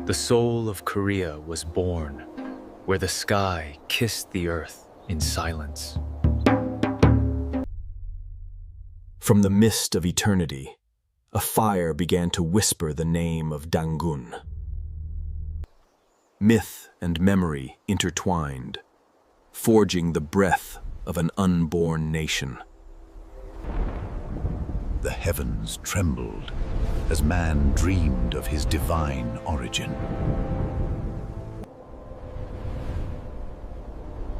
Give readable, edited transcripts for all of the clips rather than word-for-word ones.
The soul of Korea was born, where the sky kissed the earth in silence. From the mist of eternity, a fire began to whisper the name of Dangun. Myth and memory intertwined, forging the breath of an unborn nation. The heavens trembled as man dreamed of his divine origin.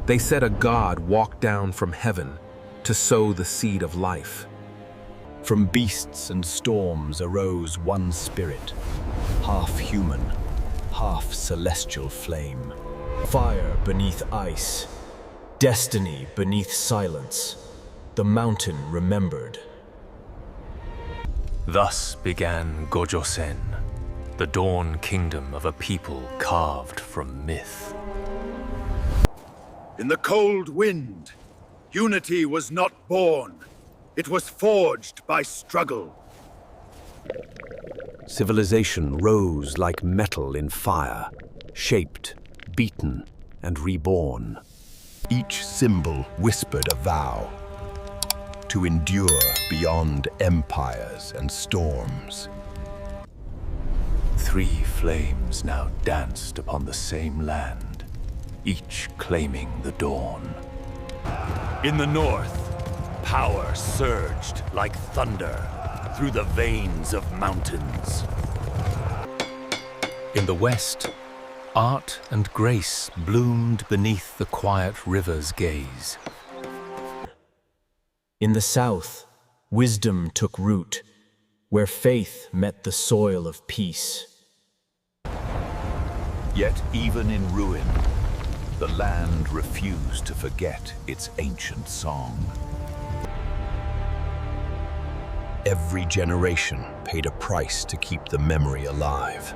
They said a god walked down from heaven to sow the seed of life. From beasts and storms arose one spirit, half human, half celestial flame. Fire beneath ice, destiny beneath silence. The mountain remembered. Thus began Gojoseon, the dawn kingdom of a people carved from myth. In the cold wind, unity was not born. It was forged by struggle. Civilization rose like metal in fire, shaped, beaten, and reborn. Each symbol whispered a vow to endure beyond empires and storms. Three flames now danced upon the same land, each claiming the dawn. In the north, power surged like thunder through the veins of mountains. In the west, art and grace bloomed beneath the quiet river's gaze. In the south, wisdom took root, where faith met the soil of peace. Yet even in ruin, the land refused to forget its ancient song. Every generation paid a price to keep the memory alive.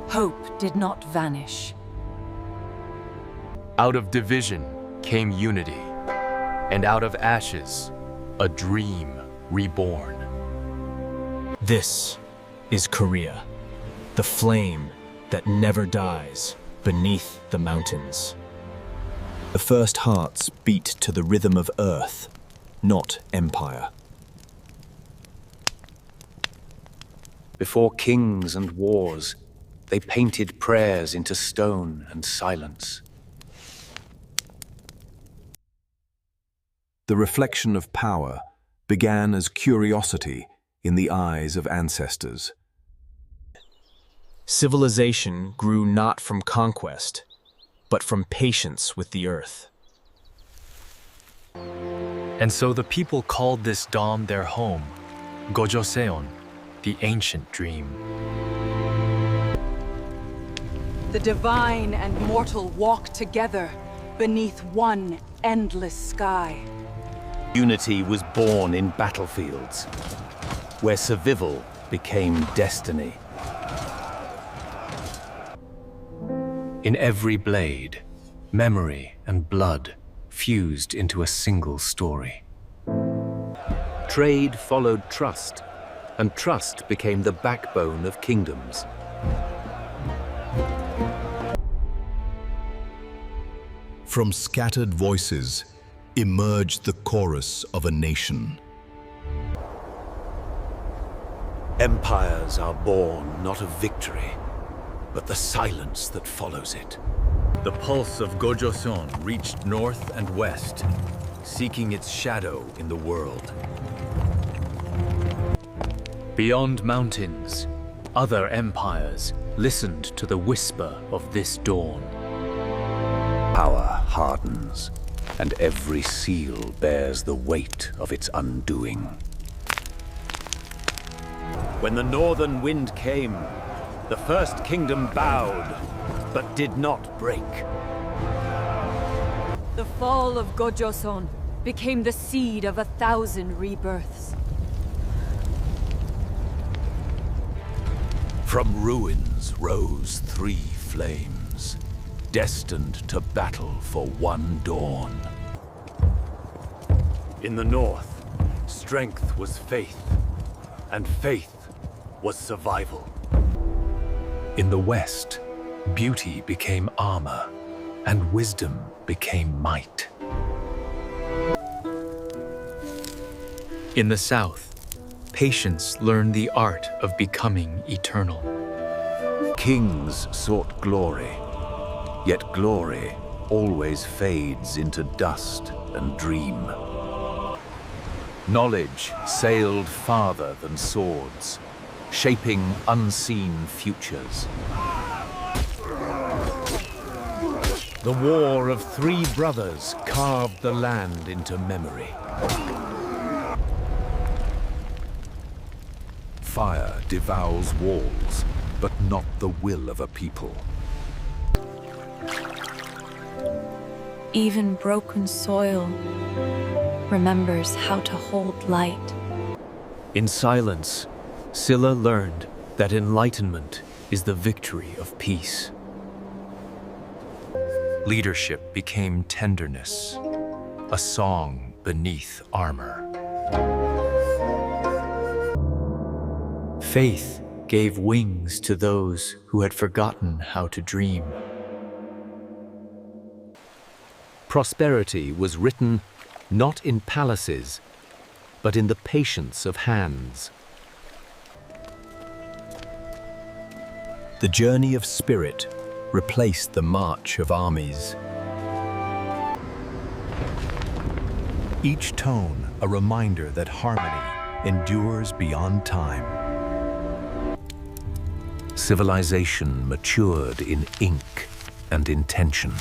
Hope did not vanish. Out of division came unity, and out of ashes, a dream reborn. This is Korea, the flame that never dies beneath the mountains. The first hearts beat to the rhythm of earth, not empire. Before kings and wars, they painted prayers into stone and silence. The reflection of power began as curiosity in the eyes of ancestors. Civilization grew not from conquest, but from patience with the earth. And so the people called this dawn their home, Gojoseon, the ancient dream. The divine and mortal walk together beneath one endless sky. Unity was born in battlefields, where survival became destiny. In every blade, memory and blood fused into a single story. Trade followed trust, and trust became the backbone of kingdoms. From scattered voices emerged the chorus of a nation. Empires are born not of victory, but the silence that follows it. The pulse of Gojoseon reached north and west, seeking its shadow in the world. Beyond mountains, other empires listened to the whisper of this dawn. Power hardens, and every seal bears the weight of its undoing. When the northern wind came, the first kingdom bowed, but did not break. The fall of Gojoseon became the seed of 1,000 rebirths. From ruins rose three flames, destined to battle for one dawn. In the north, Strength was faith, and faith was survival. In the West, beauty became armor, and wisdom became might. In the South, patience learned the art of becoming eternal. Kings sought glory, yet glory always fades into dust and dream. Knowledge sailed farther than swords, shaping unseen futures. The War of Three Brothers carved the land into memory. Fire devours walls, but not the will of a people. Even broken soil remembers how to hold light. In silence, Scylla learned that enlightenment is the victory of peace. Leadership became tenderness, a song beneath armor. Faith gave wings to those who had forgotten how to dream. Prosperity was written not in palaces, but in the patience of hands. The journey of spirit replaced the march of armies. Each tone a reminder that harmony endures beyond time. Civilization matured in ink and intention.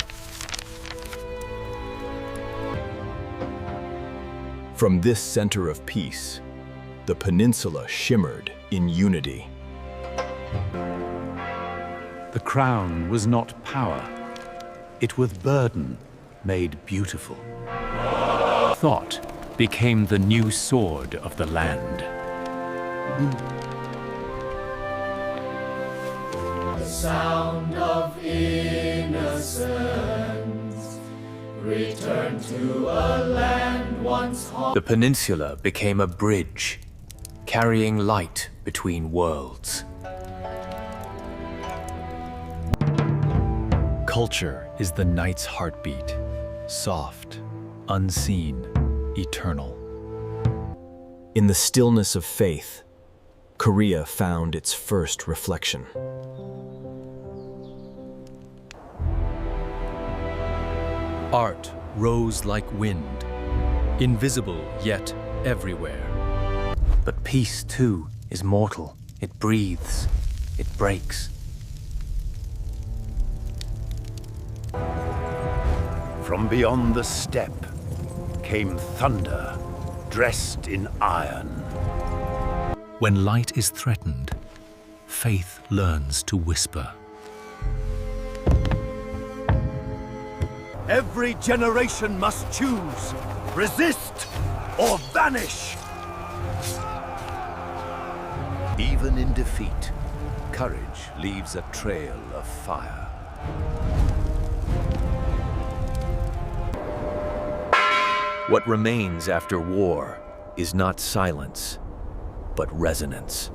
From this center of peace, the peninsula shimmered in unity. The crown was not power, it was burden made beautiful. Thought became the new sword of the land. The sound of innocence returned to a land once home. The peninsula became a bridge, carrying light between worlds. Culture is the night's heartbeat, soft, unseen, eternal. In the stillness of faith, Korea found its first reflection. Art rose like wind, invisible yet everywhere. But peace, too, is mortal. It breathes, it breaks. From beyond the steppe came thunder, dressed in iron. When light is threatened, faith learns to whisper. Every generation must choose, resist or vanish. Even in defeat, courage leaves a trail of fire. What remains after war is not silence, but resonance.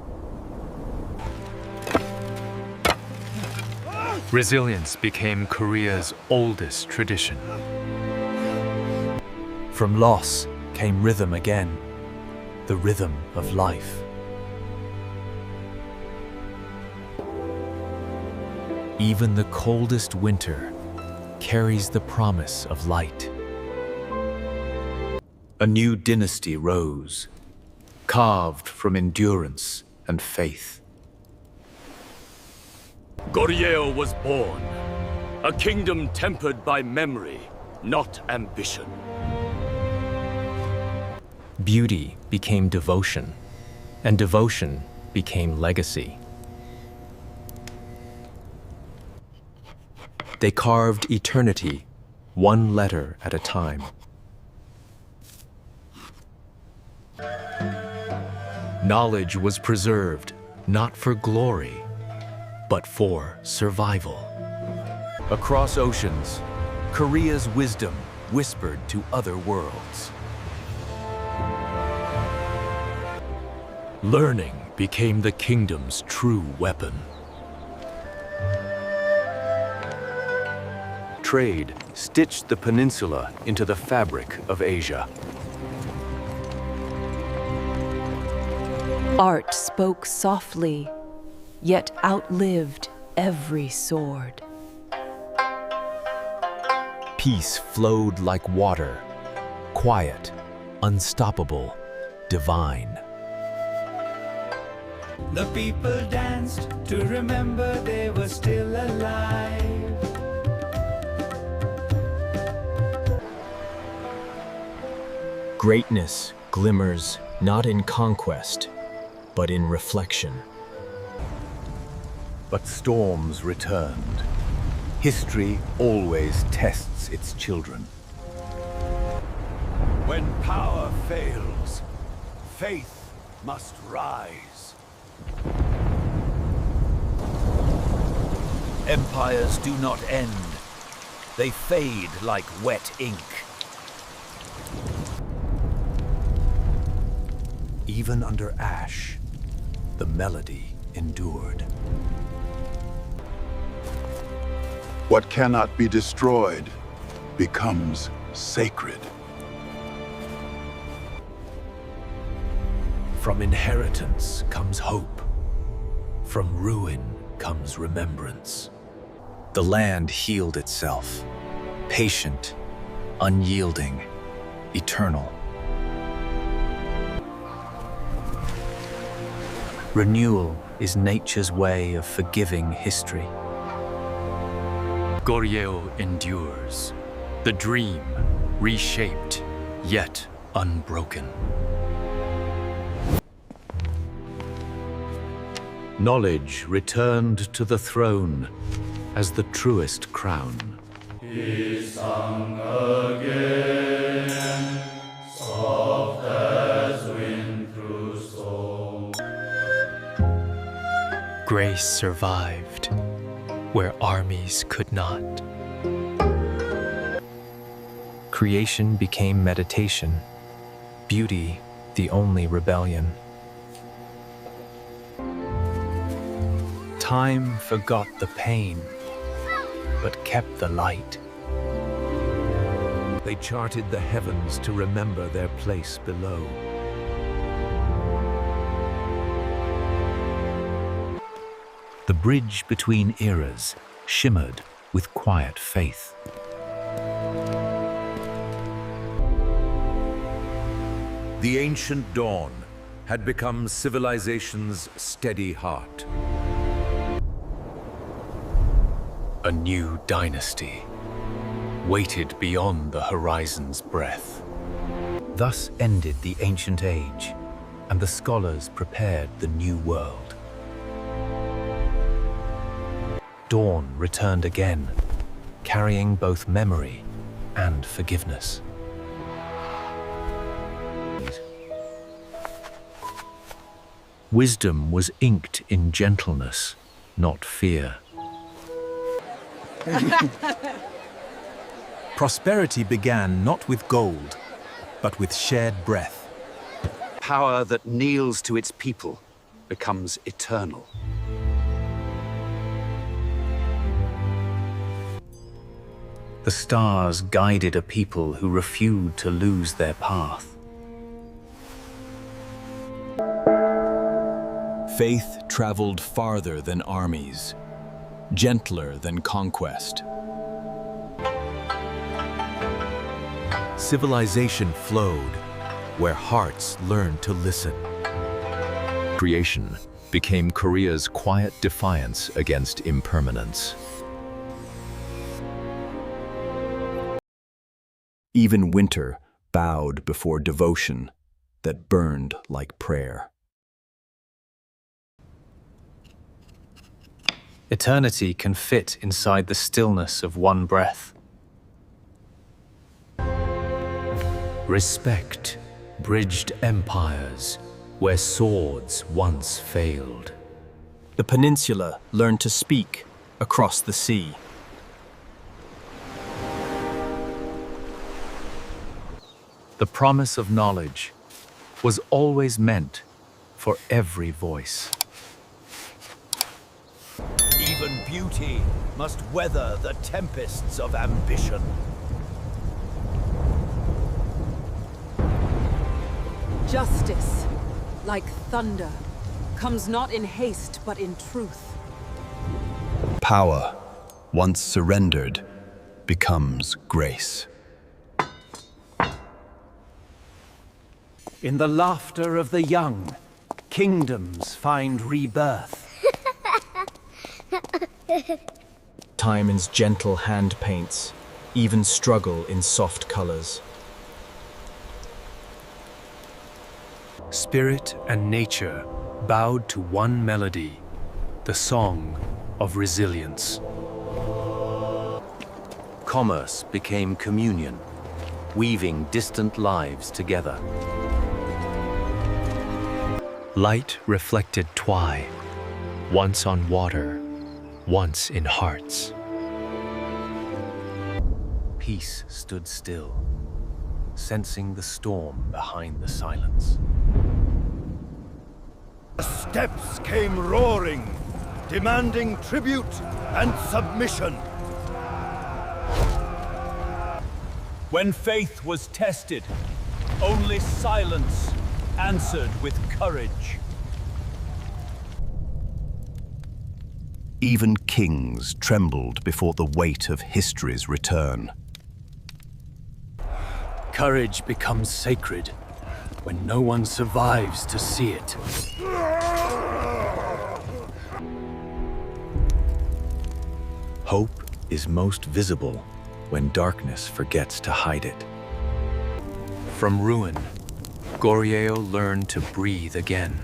Resilience became Korea's oldest tradition. From loss came rhythm again, the rhythm of life. Even the coldest winter carries the promise of light. A new dynasty rose, carved from endurance and faith. Goryeo was born, a kingdom tempered by memory, not ambition. Beauty became devotion, and devotion became legacy. They carved eternity, one letter at a time. Knowledge was preserved, not for glory, but for survival. Across oceans, Korea's wisdom whispered to other worlds. Learning became the kingdom's true weapon. Trade stitched the peninsula into the fabric of Asia. Art spoke softly, yet outlived every sword. Peace flowed like water, quiet, unstoppable, divine. The people danced to remember they were still alive. Greatness glimmers not in conquest, but in reflection. But storms returned. History always tests its children. When power fails, faith must rise. Empires do not end. They fade like wet ink. Even under ash, the melody endured. What cannot be destroyed becomes sacred. From inheritance comes hope. From ruin comes remembrance. The land healed itself, patient, unyielding, eternal. Renewal is nature's way of forgiving history. Goryeo endures. The dream, reshaped, yet unbroken. Knowledge returned to the throne as the truest crown. He sung again, soft as wind through stone. Grace survived where armies could not. Creation became meditation, beauty the only rebellion. Time forgot the pain, but kept the light. They charted the heavens to remember their place below. The bridge between eras shimmered with quiet faith. The ancient dawn had become civilization's steady heart. A new dynasty waited beyond the horizon's breath. Thus ended the ancient age, and the scholars prepared the new world. Dawn returned again, carrying both memory and forgiveness. Wisdom was inked in gentleness, not fear. Prosperity began not with gold, but with shared breath. Power that kneels to its people becomes eternal. The stars guided a people who refused to lose their path. Faith traveled farther than armies, gentler than conquest. Civilization flowed where hearts learned to listen. Creation became Korea's quiet defiance against impermanence. Even winter bowed before devotion that burned like prayer. Eternity can fit inside the stillness of one breath. Respect bridged empires where swords once failed. The peninsula learned to speak across the sea. The promise of knowledge was always meant for every voice. Even beauty must weather the tempests of ambition. Justice, like thunder, comes not in haste but in truth. Power, once surrendered, becomes grace. In the laughter of the young, kingdoms find rebirth. Time's gentle hand paints even struggle in soft colors. Spirit and nature bowed to one melody, the song of resilience. Commerce became communion, weaving distant lives together. Light reflected Twy, once on water, once in hearts. Peace stood still, sensing the storm behind the silence. The steps came roaring, demanding tribute and submission. When faith was tested, only silence answered with courage. Even kings trembled before the weight of history's return. Courage becomes sacred when no one survives to see it. Hope is most visible when darkness forgets to hide it. From ruin, Gorieo learned to breathe again.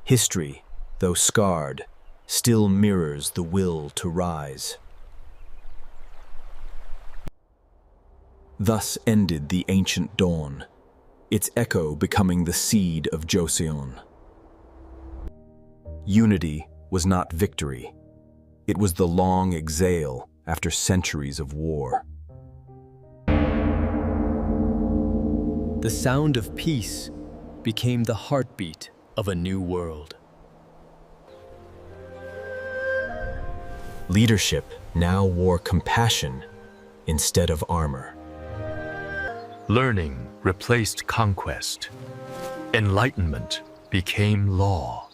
History, though scarred, still mirrors the will to rise. Thus ended the ancient dawn, its echo becoming the seed of Joseon. Unity was not victory. It was the long exhale after centuries of war. The sound of peace became the heartbeat of a new world. Leadership now wore compassion instead of armor. Learning replaced conquest. Enlightenment became law.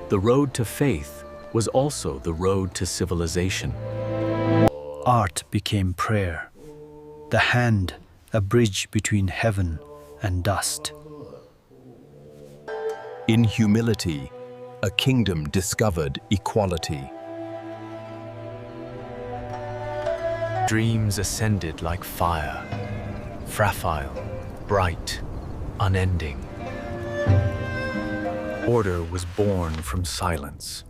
The road to faith was also the road to civilization. Art became prayer, the hand a bridge between heaven and dust. In humility, a kingdom discovered equality. Dreams ascended like fire, fragile, bright, unending. Order was born from silence,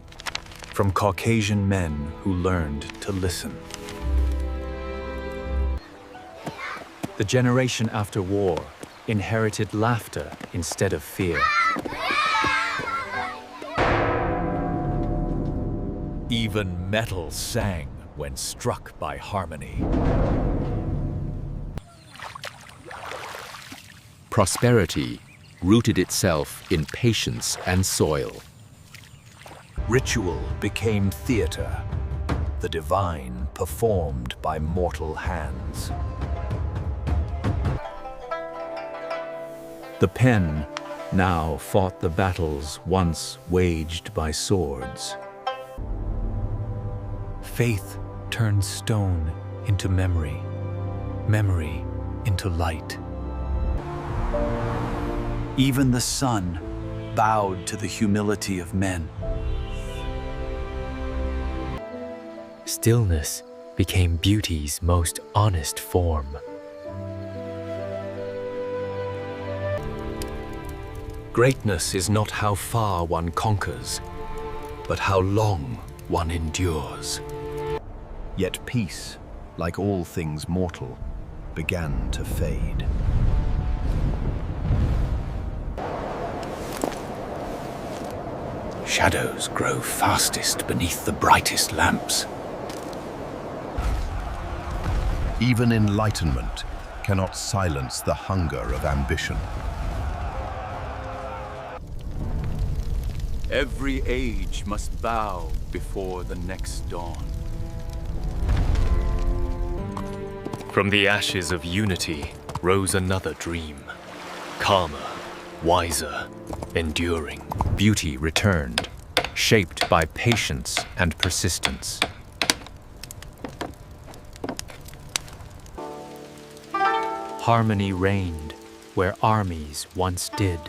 from Caucasian men who learned to listen. The generation after war inherited laughter instead of fear. Even metal sang when struck by harmony. Prosperity rooted itself in patience and soil. Ritual became theater, the divine performed by mortal hands. The pen now fought the battles once waged by swords. Faith turned stone into memory, memory into light. Even the sun bowed to the humility of men. Stillness became beauty's most honest form. Greatness is not how far one conquers, but how long one endures. Yet peace, like all things mortal, began to fade. Shadows grow fastest beneath the brightest lamps. Even enlightenment cannot silence the hunger of ambition. Every age must bow before the next dawn. From the ashes of unity rose another dream. Calmer, wiser, enduring. Beauty returned, shaped by patience and persistence. Harmony reigned where armies once did.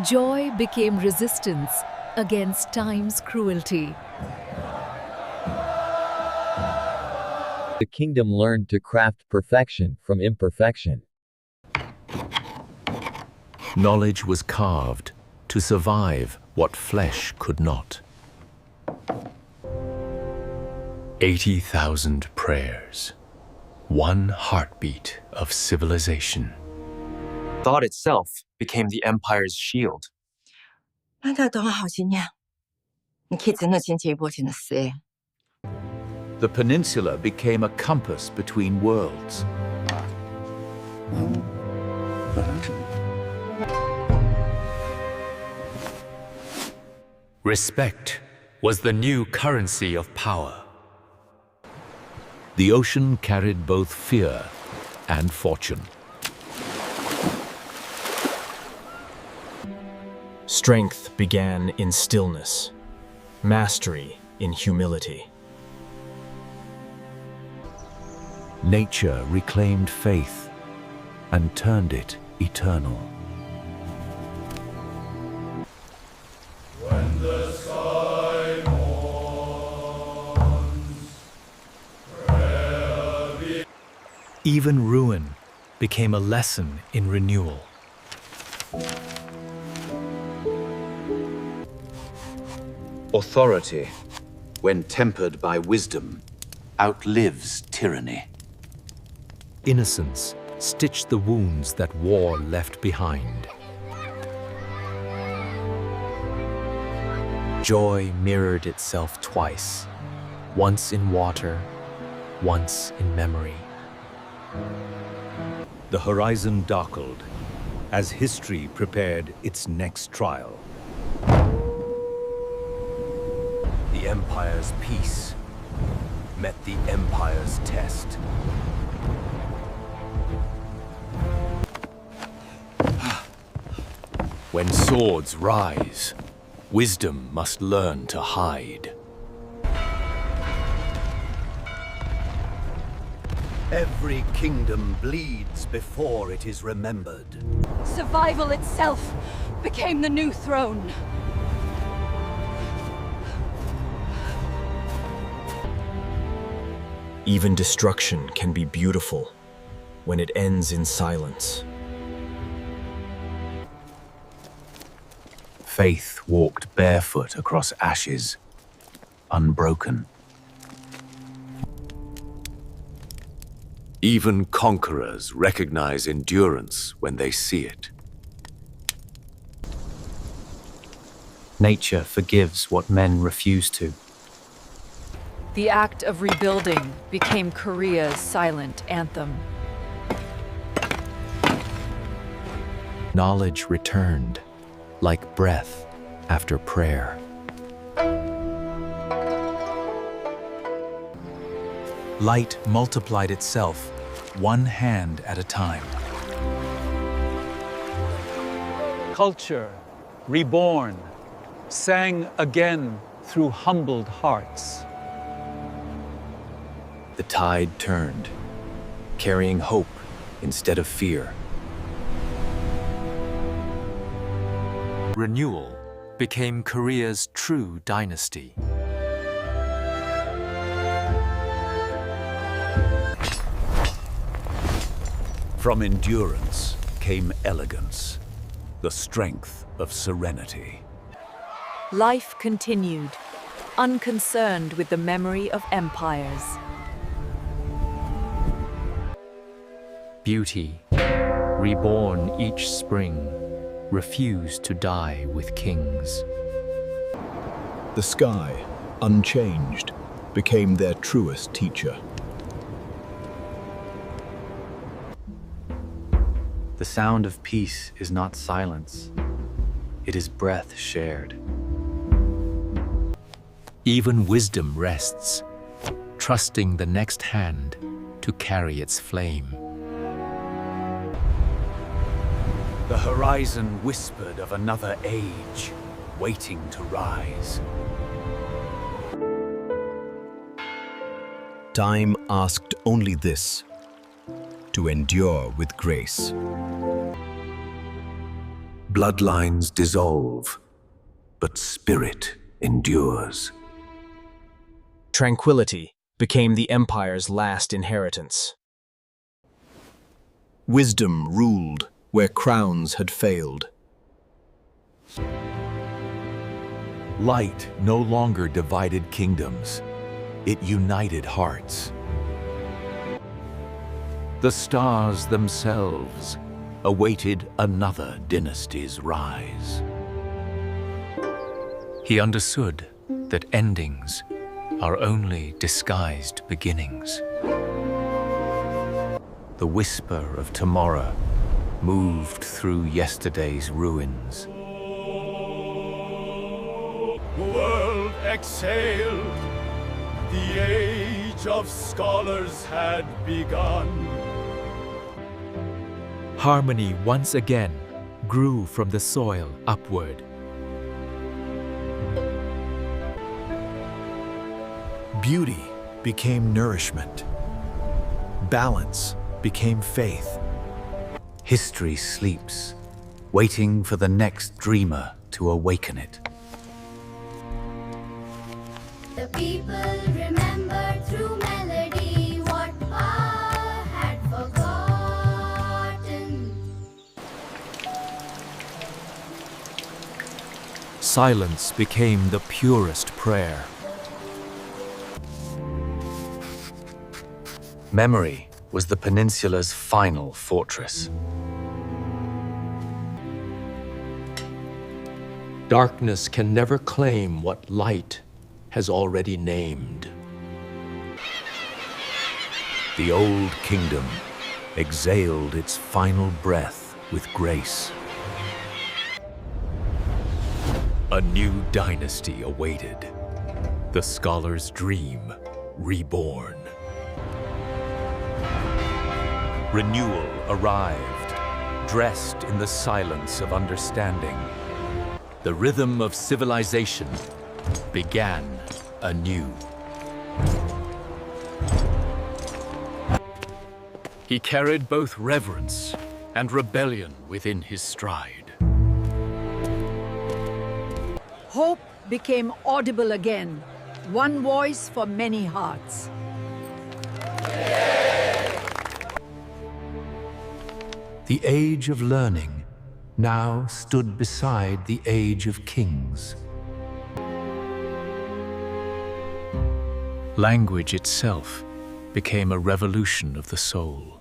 Joy became resistance against time's cruelty. The kingdom learned to craft perfection from imperfection. Knowledge was carved to survive what flesh could not. 80,000 prayers. One heartbeat of civilization. Thought itself became the empire's shield. The peninsula became a compass between worlds. Respect was the new currency of power. The ocean carried both fear and fortune. Strength began in stillness, mastery in humility. Nature reclaimed faith and turned it eternal. When the sky mourns, prayer be... Even ruin became a lesson in renewal. Authority, when tempered by wisdom, outlives tyranny. Innocence stitched the wounds that war left behind. Joy mirrored itself twice, once in water, once in memory. The horizon darkled as history prepared its next trial. The Empire's peace met the Empire's test. When swords rise, wisdom must learn to hide. Every kingdom bleeds before it is remembered. Survival itself became the new throne. Even destruction can be beautiful when it ends in silence. Faith walked barefoot across ashes, unbroken. Even conquerors recognize endurance when they see it. Nature forgives what men refuse to. The act of rebuilding became Korea's silent anthem. Knowledge returned, like breath after prayer. Light multiplied itself, one hand at a time. Culture, reborn, sang again through humbled hearts. The tide turned, carrying hope instead of fear. Renewal became Korea's true dynasty. From endurance came elegance, the strength of serenity. Life continued, unconcerned with the memory of empires. Beauty, reborn each spring, refused to die with kings. The sky, unchanged, became their truest teacher. The sound of peace is not silence. It is breath shared. Even wisdom rests, trusting the next hand to carry its flame. The horizon whispered of another age, waiting to rise. Time asked only this: to endure with grace. Bloodlines dissolve, but spirit endures. Tranquility became the Empire's last inheritance. Wisdom ruled where crowns had failed. Light no longer divided kingdoms. It united hearts. The stars themselves awaited another dynasty's rise. He understood that endings are only disguised beginnings. The whisper of tomorrow moved through yesterday's ruins. The world exhaled. The age of scholars had begun. Harmony once again grew from the soil upward. Beauty became nourishment. Balance became faith. History sleeps, waiting for the next dreamer to awaken it. The people remember through melody what power had forgotten. Silence became the purest prayer. Memory was the peninsula's final fortress. Darkness can never claim what light has already named. The old kingdom exhaled its final breath with grace. A new dynasty awaited. The scholar's dream reborn. Renewal arrived, dressed in the silence of understanding. The rhythm of civilization began anew. He carried both reverence and rebellion within his stride. Hope became audible again, one voice for many hearts. The age of learning now stood beside the age of kings. Language itself became a revolution of the soul.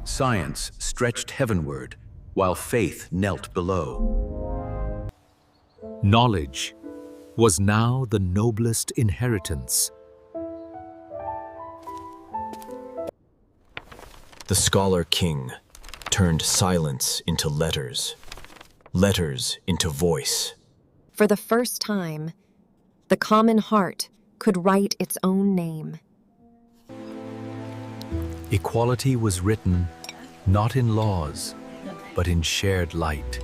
Science stretched heavenward, while faith knelt below. Knowledge was now the noblest inheritance. The Scholar King turned silence into letters, letters into voice. For the first time, the common heart could write its own name. Equality was written not in laws, but in shared light.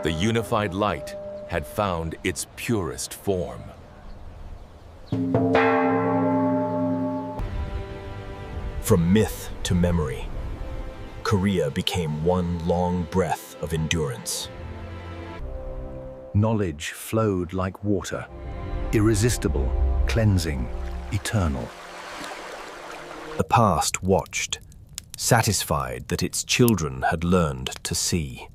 The unified light had found its purest form. From myth to memory, Korea became one long breath of endurance. Knowledge flowed like water, irresistible, cleansing, eternal. The past watched, satisfied that its children had learned to see.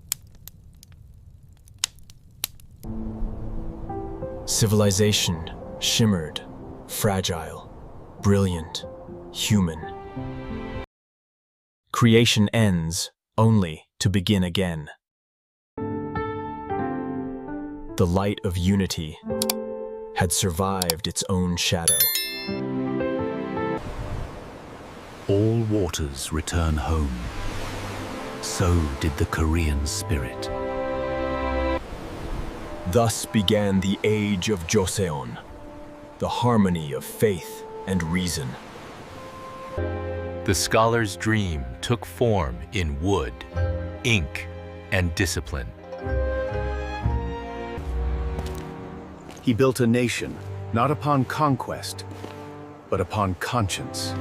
Civilization shimmered, fragile, brilliant, human. Creation ends only to begin again. The light of unity had survived its own shadow. All waters return home. So did the Korean spirit. Thus began the age of Joseon, the harmony of faith and reason. The scholar's dream took form in wood, ink, and discipline. He built a nation, not upon conquest, but upon conscience.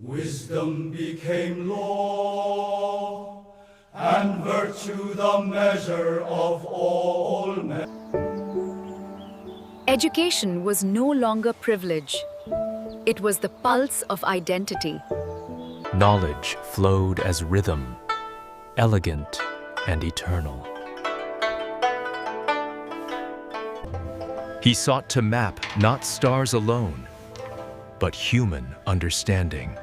Wisdom became law, and virtue the measure of all men. Education was no longer privilege. It was the pulse of identity. Knowledge flowed as rhythm, elegant and eternal. He sought to map not stars alone, but human understanding.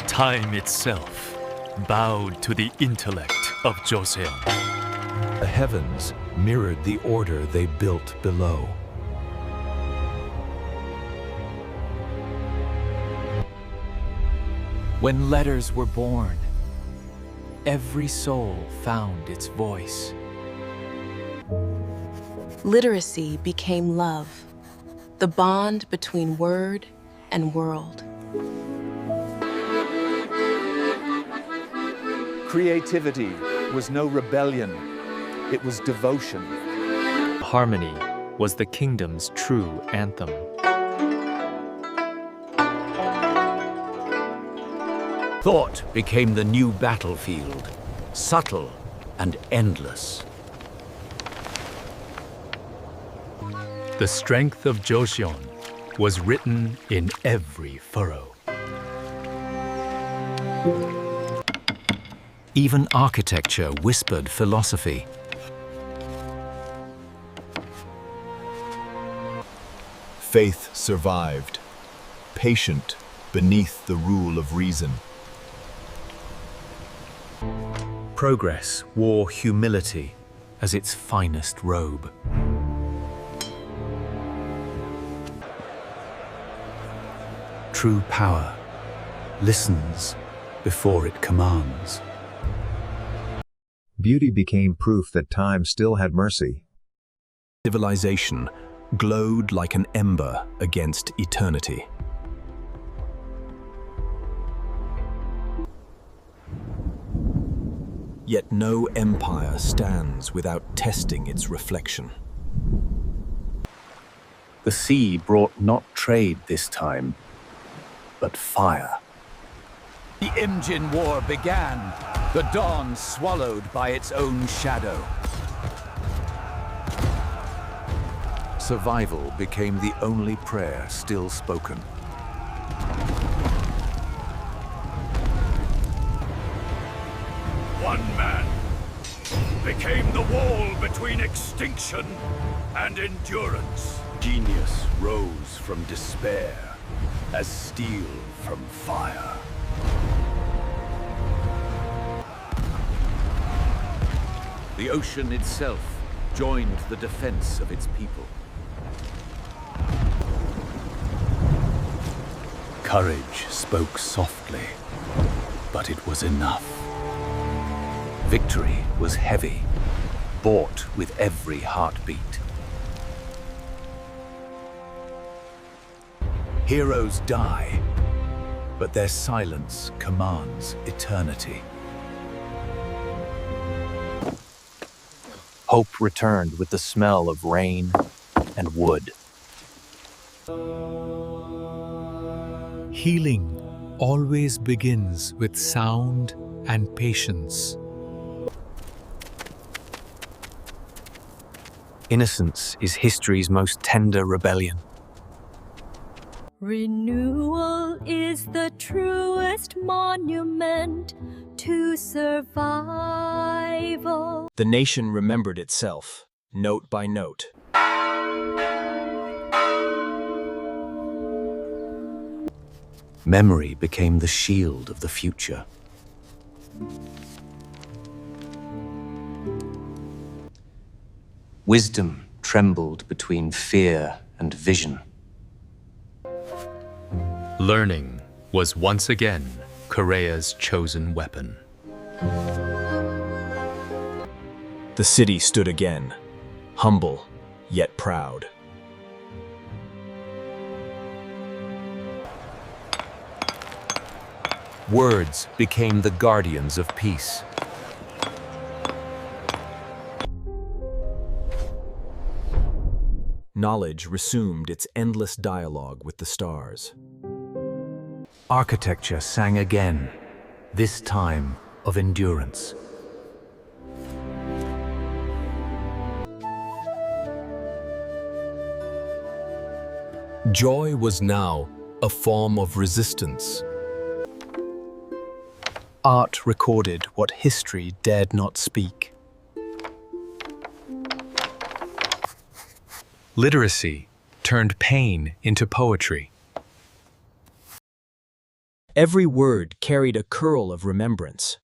Time itself bowed to the intellect of Joseon. The heavens mirrored the order they built below. When letters were born, every soul found its voice. Literacy became love, the bond between word and world. Creativity was no rebellion, it was devotion. Harmony was the kingdom's true anthem. Thought became the new battlefield, subtle and endless. The strength of Joseon was written in every furrow. Even architecture whispered philosophy. Faith survived, patient beneath the rule of reason. Progress wore humility as its finest robe. True power listens before it commands. Beauty became proof that time still had mercy. Civilization glowed like an ember against eternity. Yet no empire stands without testing its reflection. The sea brought not trade this time, but fire. The Imjin War began, the dawn swallowed by its own shadow. Survival became the only prayer still spoken. One man became the wall between extinction and endurance. Genius rose from despair as steel from fire. The ocean itself joined the defense of its people. Courage spoke softly, but it was enough. Victory was heavy, bought with every heartbeat. Heroes die, but their silence commands eternity. Hope returned with the smell of rain and wood. Healing always begins with sound and patience. Innocence is history's most tender rebellion. Renewal is the truest monument to survival. The nation remembered itself, note by note. Memory became the shield of the future. Wisdom trembled between fear and vision. Learning was once again Korea's chosen weapon. The city stood again, humble yet proud. Words became the guardians of peace. Knowledge resumed its endless dialogue with the stars. Architecture sang again, this time of endurance. Joy was now a form of resistance. Art recorded what history dared not speak. Literacy turned pain into poetry. Every word carried a curl of remembrance.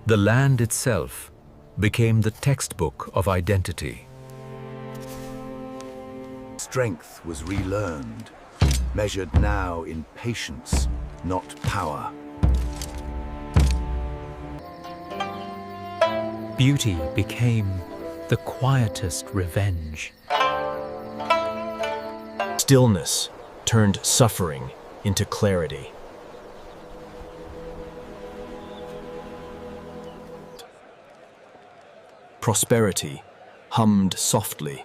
The land itself became the textbook of identity. Strength was relearned, measured now in patience, not power. Beauty became the quietest revenge. Stillness turned suffering into clarity. Prosperity hummed softly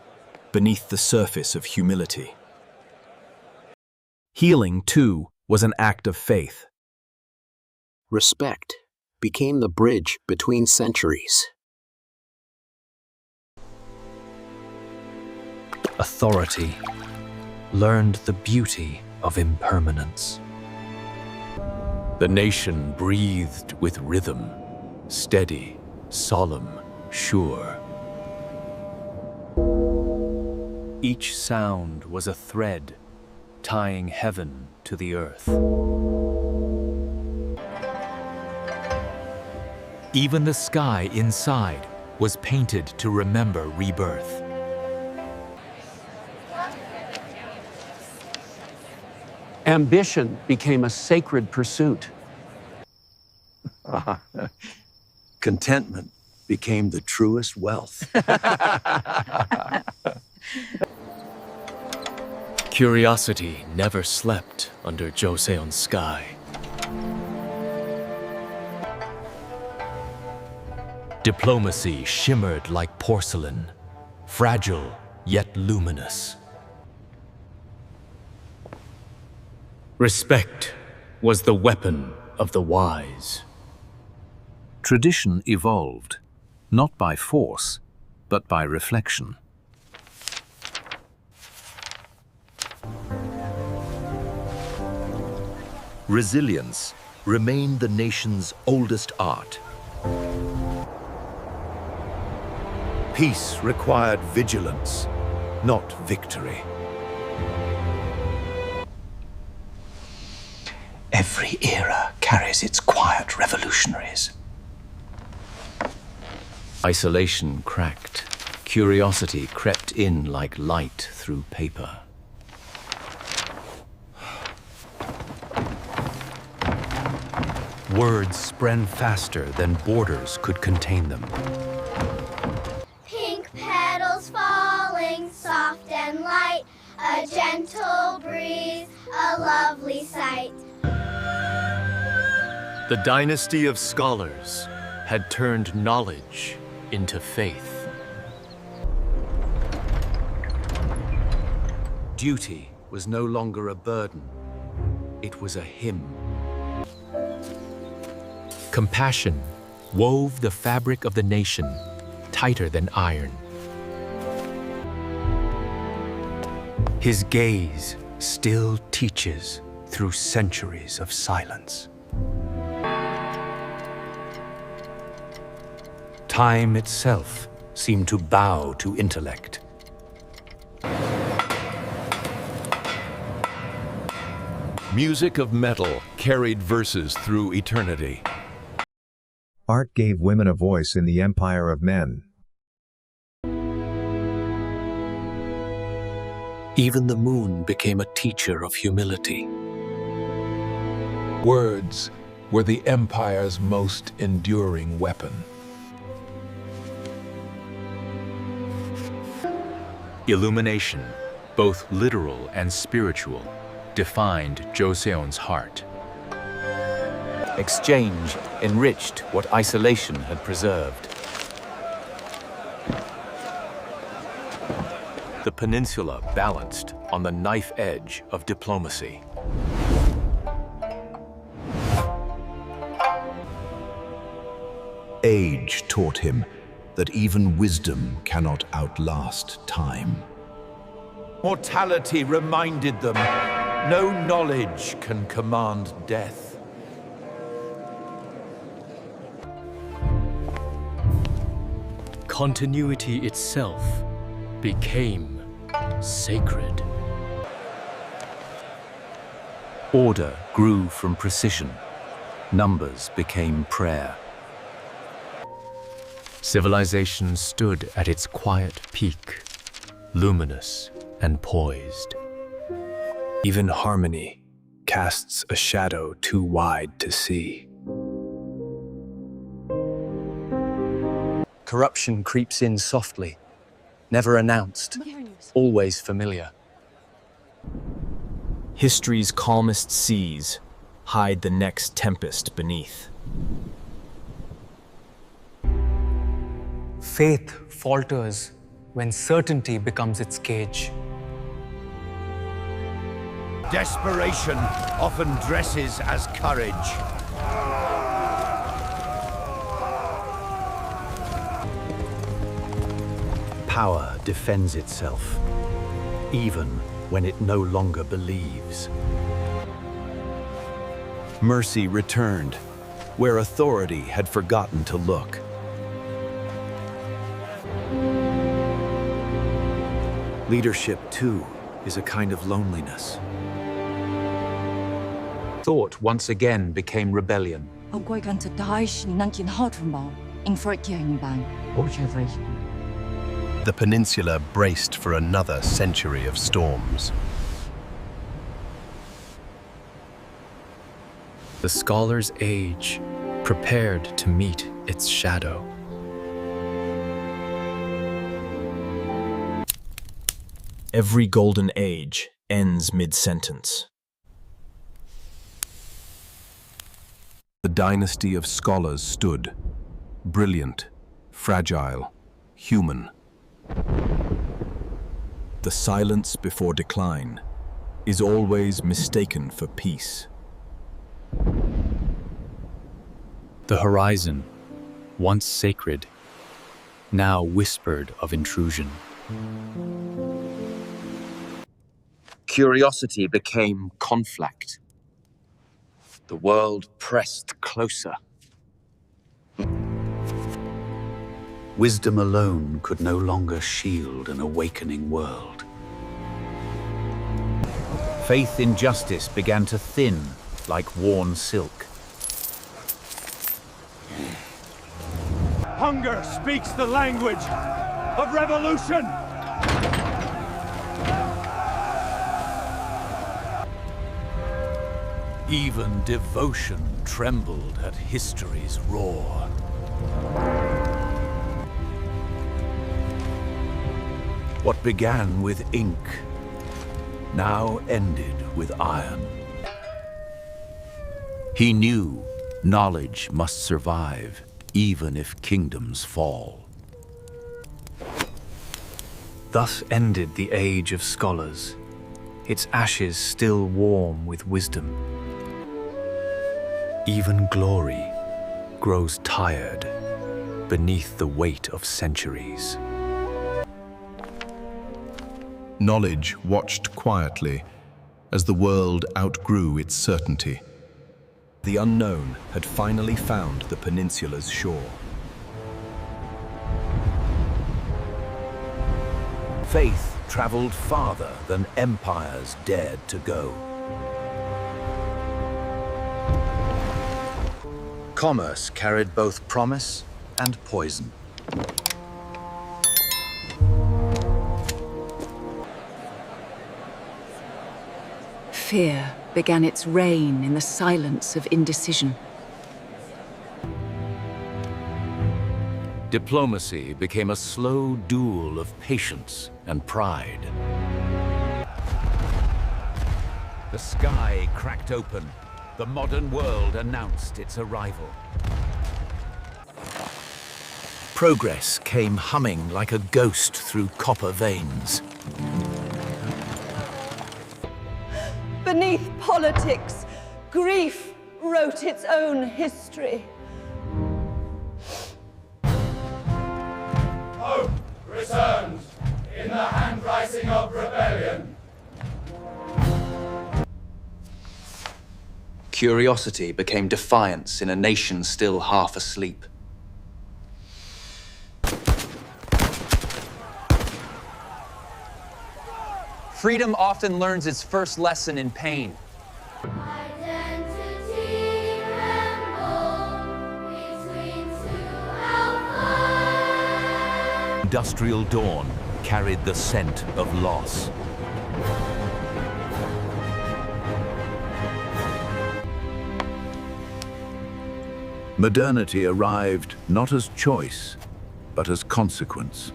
beneath the surface of humility. Healing, too, was an act of faith. Respect became the bridge between centuries. Authority learned the beauty of impermanence. The nation breathed with rhythm, steady, solemn, sure. Each sound was a thread tying heaven to the earth. Even the sky inside was painted to remember rebirth. Ambition became a sacred pursuit. Contentment became the truest wealth. Curiosity never slept under Joseon's sky. Diplomacy shimmered like porcelain, fragile yet luminous. Respect was the weapon of the wise. Tradition evolved, not by force, but by reflection. Resilience remained the nation's oldest art. Peace required vigilance, not victory. Every era carries its quiet revolutionaries. Isolation cracked. Curiosity crept in like light through paper. Words spread faster than borders could contain them. Pink petals falling, soft and light, a gentle breeze, a lovely sight. The dynasty of scholars had turned knowledge into faith. Duty was no longer a burden. It was a hymn. Compassion wove the fabric of the nation tighter than iron. His gaze still teaches through centuries of silence. Time itself seemed to bow to intellect. Music of metal carried verses through eternity. Art gave women a voice in the empire of men. Even the moon became a teacher of humility. Words were the Empire's most enduring weapon. Illumination, both literal and spiritual, defined Joseon's heart. Exchange enriched what isolation had preserved. The peninsula balanced on the knife edge of diplomacy. Age taught him that even wisdom cannot outlast time. Mortality reminded them, no knowledge can command death. Continuity itself became sacred. Order grew from precision. Numbers became prayer. Civilization stood at its quiet peak, luminous and poised. Even harmony casts a shadow too wide to see. Corruption creeps in softly, never announced, always familiar. History's calmest seas hide the next tempest beneath. Faith falters when certainty becomes its cage. Desperation often dresses as courage. Power defends itself, even when it no longer believes. Mercy returned, where authority had forgotten to look. Leadership, too, is a kind of loneliness. Thought once again became rebellion. The peninsula braced for another century of storms. The scholar's age prepared to meet its shadow. Every golden age ends mid-sentence. The dynasty of scholars stood, brilliant, fragile, human. The silence before decline is always mistaken for peace. The horizon, once sacred, now whispered of intrusion. Curiosity became conflict. The world pressed closer. Wisdom alone could no longer shield an awakening world. Faith in justice began to thin like worn silk. Hunger speaks the language of revolution! Even devotion trembled at history's roar. What began with ink now ended with iron. He knew knowledge must survive, even if kingdoms fall. Thus ended the age of scholars, its ashes still warm with wisdom. Even glory grows tired beneath the weight of centuries. Knowledge watched quietly as the world outgrew its certainty. The unknown had finally found the peninsula's shore. Faith traveled farther than empires dared to go. Commerce carried both promise and poison. Fear began its reign in the silence of indecision. Diplomacy became a slow duel of patience and pride. The sky cracked open. The modern world announced its arrival. Progress came humming like a ghost through copper veins. Beneath politics, grief wrote its own history. Hope returns in the handwriting of rebellion. Curiosity became defiance in a nation still half asleep. Freedom often learns its first lesson in pain. Industrial dawn carried the scent of loss. Modernity arrived not as choice, but as consequence.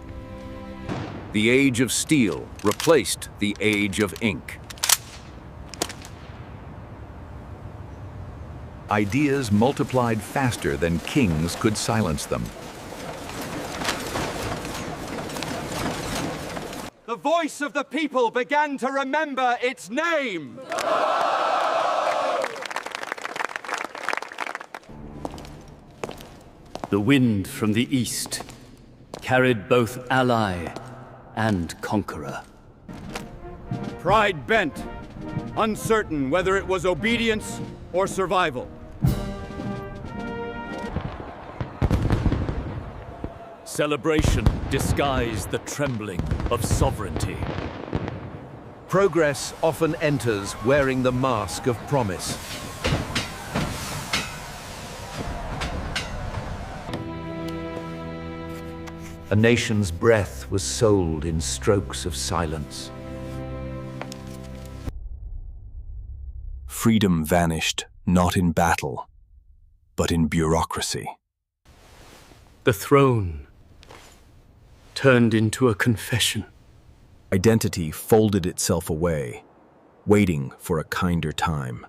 The age of steel replaced the age of ink. Ideas multiplied faster than kings could silence them. The voice of the people began to remember its name. The wind from the east carried both ally and conqueror. Pride bent, uncertain whether it was obedience or survival. Celebration disguised the trembling of sovereignty. Progress often enters wearing the mask of promise. A nation's breath was sold in strokes of silence. Freedom vanished not in battle, but in bureaucracy. The throne turned into a confession. Identity folded itself away, waiting for a kinder time.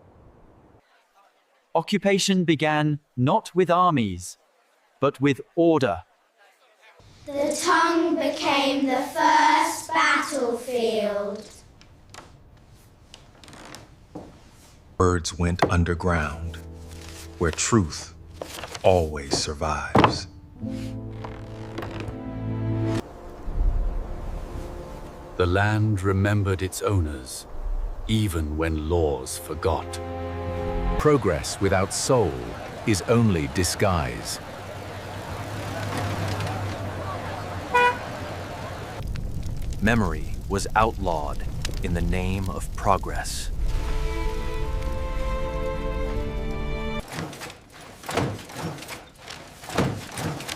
Occupation began not with armies, but with order. The tongue became the first battlefield. Words went underground, where truth always survives. The land remembered its owners, even when laws forgot. Progress without soul is only disguise. Memory was outlawed in the name of progress.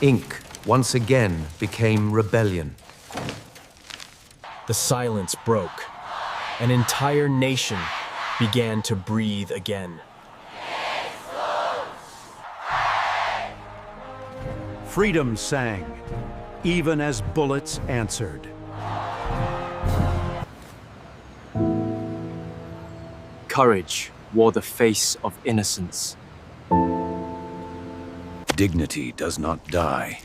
Ink once again became rebellion. The silence broke. An entire nation began to breathe again. Freedom sang, even as bullets answered. Courage wore the face of innocence. Dignity does not die.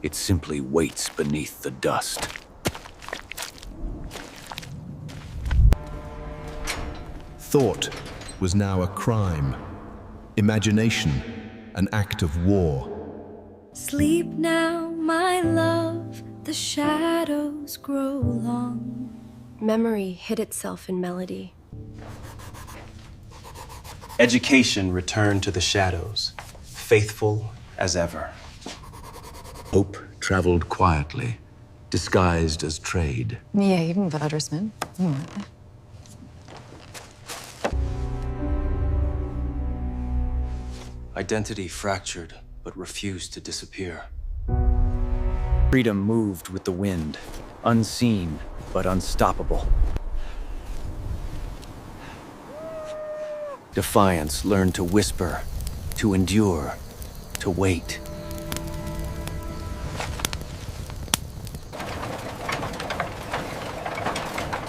It simply waits beneath the dust. Thought was now a crime. Imagination, an act of war. Sleep now, my love, the shadows grow long. Memory hid itself in melody. Education returned to the shadows, faithful as ever. Hope traveled quietly, disguised as trade. Nie, even wyrażmy. Identity fractured, but refused to disappear. Freedom moved with the wind, unseen but unstoppable. Defiance learned to whisper, to endure, to wait.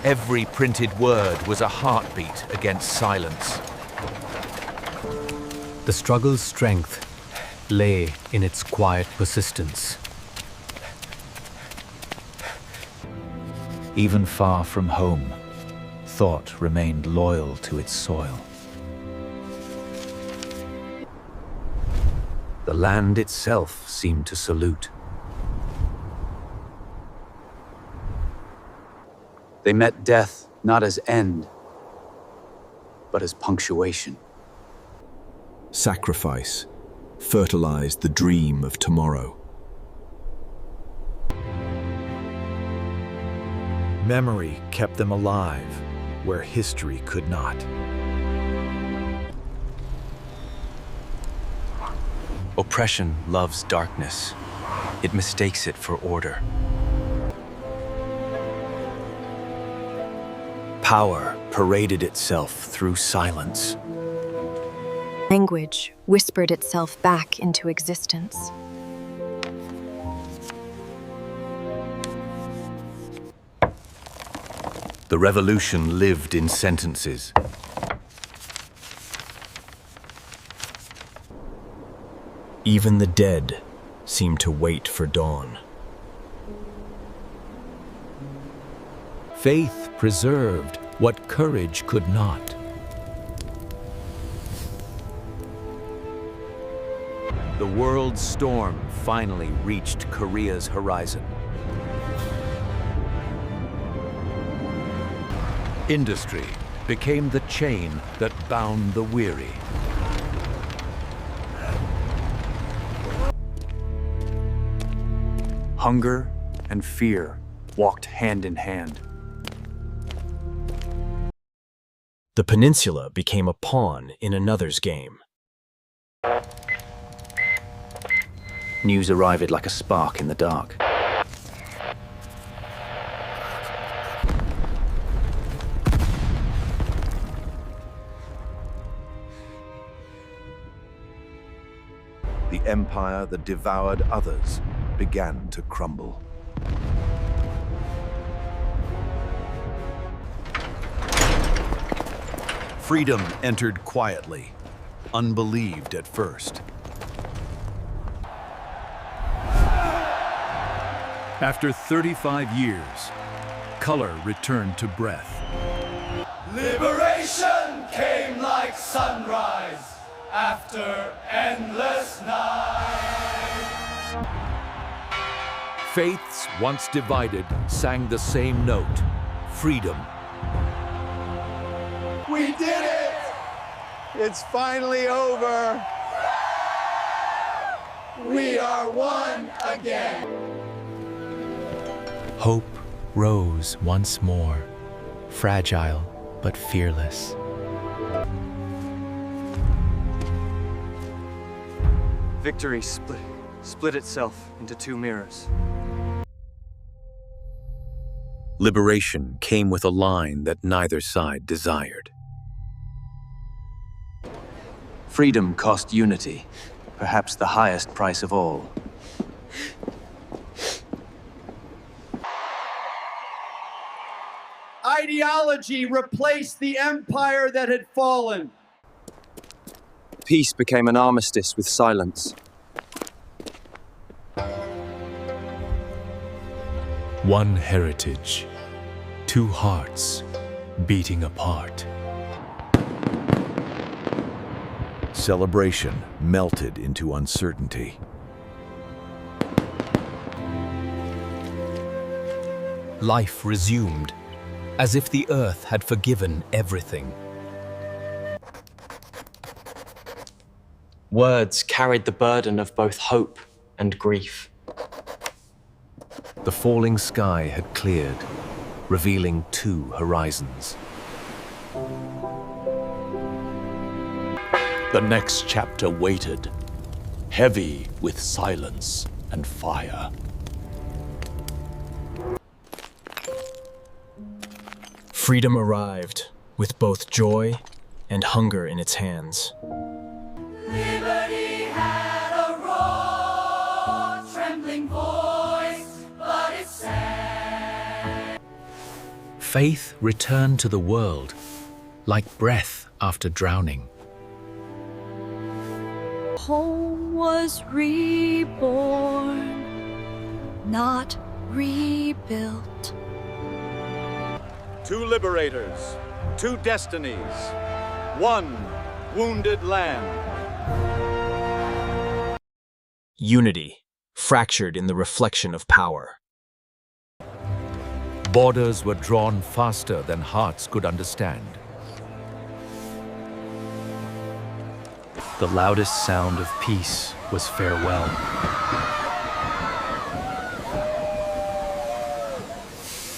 Every printed word was a heartbeat against silence. The struggle's strength lay in its quiet persistence. Even far from home, thought remained loyal to its soil. The land itself seemed to salute. They met death not as end, but as punctuation. Sacrifice fertilized the dream of tomorrow. Memory kept them alive where history could not. Oppression loves darkness. It mistakes it for order. Power paraded itself through silence. Language whispered itself back into existence. The revolution lived in sentences. Even the dead seemed to wait for dawn. Faith preserved what courage could not. The world's storm finally reached Korea's horizon. Industry became the chain that bound the weary. Hunger and fear walked hand in hand. The peninsula became a pawn in another's game. News arrived like a spark in the dark. The empire that devoured others began to crumble. Freedom entered quietly, unbelieved at first. After 35 years, color returned to breath. Liberation came like sunrise after endless night. Faiths once divided sang the same note: freedom. We did it! It's finally over. We are one again. Hope rose once more, fragile but fearless. Victory split itself into two mirrors. Liberation came with a line that neither side desired. Freedom cost unity, perhaps the highest price of all. Ideology replaced the empire that had fallen. Peace became an armistice with silence. One heritage, two hearts beating apart. Celebration melted into uncertainty. Life resumed, as if the earth had forgiven everything. Words carried the burden of both hope and grief. The falling sky had cleared, revealing two horizons. The next chapter waited, heavy with silence and fire. Freedom arrived with both joy and hunger in its hands. Liberty had a roar, trembling voice, but it's sad. Faith returned to the world like breath after drowning. Home was reborn, not rebuilt. Two liberators, two destinies, one wounded land. Unity, fractured in the reflection of power. Borders were drawn faster than hearts could understand. The loudest sound of peace was farewell.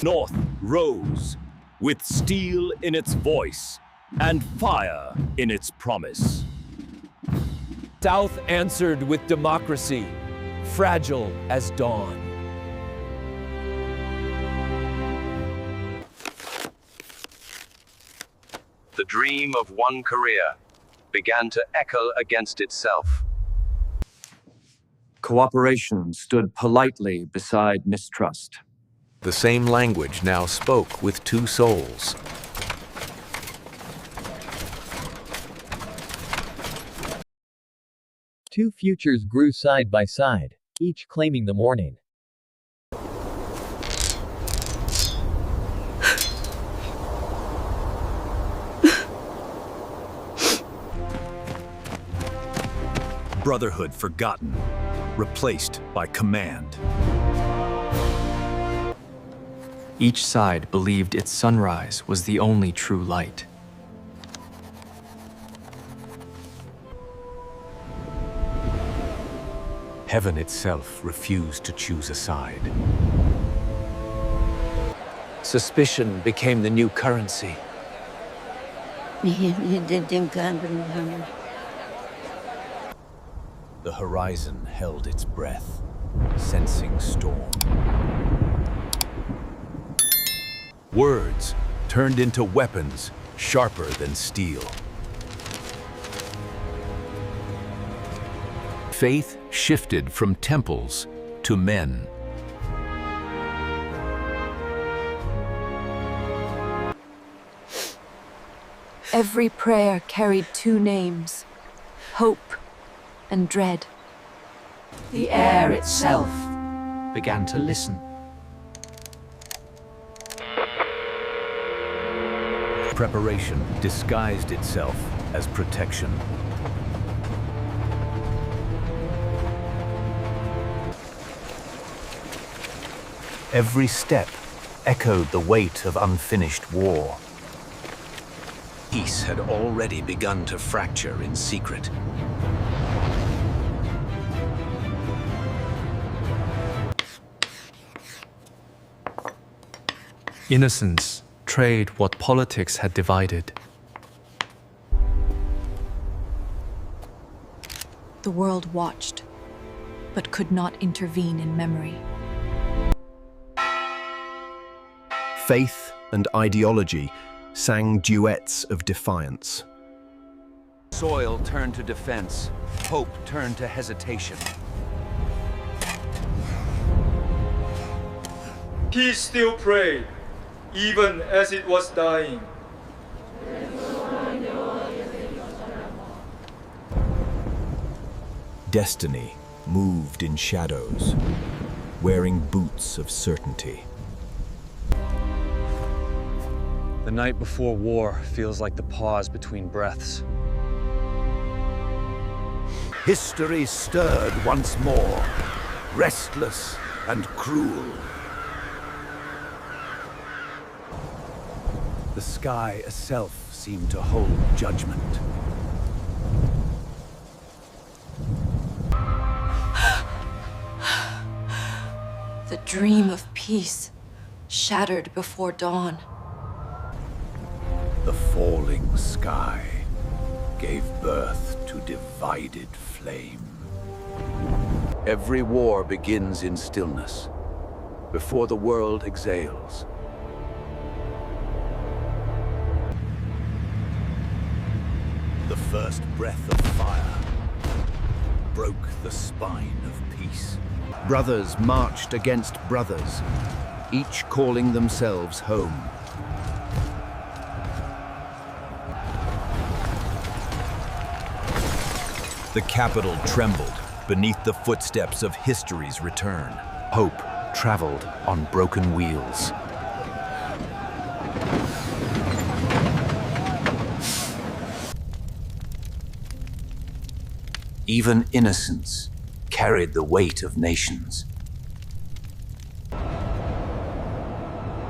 North rose, with steel in its voice and fire in its promise. South answered with democracy, fragile as dawn. The dream of one Korea began to echo against itself. Cooperation stood politely beside mistrust. The same language now spoke with two souls. Two futures grew side by side, each claiming the morning. Brotherhood forgotten, replaced by command. Each side believed its sunrise was the only true light. Heaven itself refused to choose a side. Suspicion became the new currency. The horizon held its breath, sensing storm. Words turned into weapons sharper than steel. Faith shifted from temples to men. Every prayer carried two names, hope and dread. The air itself Began to listen. Preparation disguised itself as protection. Every step echoed the weight of unfinished war. Peace had already begun to fracture in secret. Innocence trade what politics had divided. The world watched, but could not intervene in memory. Faith and ideology sang duets of defiance. Soil turned to defense. Hope turned to hesitation. Peace still prayed, even as it was dying. Destiny moved in shadows, wearing boots of certainty. The night before war feels like the pause between breaths. History stirred once more, restless and cruel. The sky itself seemed to hold judgment. The dream of peace shattered before dawn. The falling sky gave birth to divided flame. Every war begins in stillness, before the world exhales. first breath of fire broke the spine of peace. Brothers marched against brothers, each calling themselves home. The capital trembled beneath the footsteps of history's return. Hope traveled on broken wheels. Even innocence carried the weight of nations.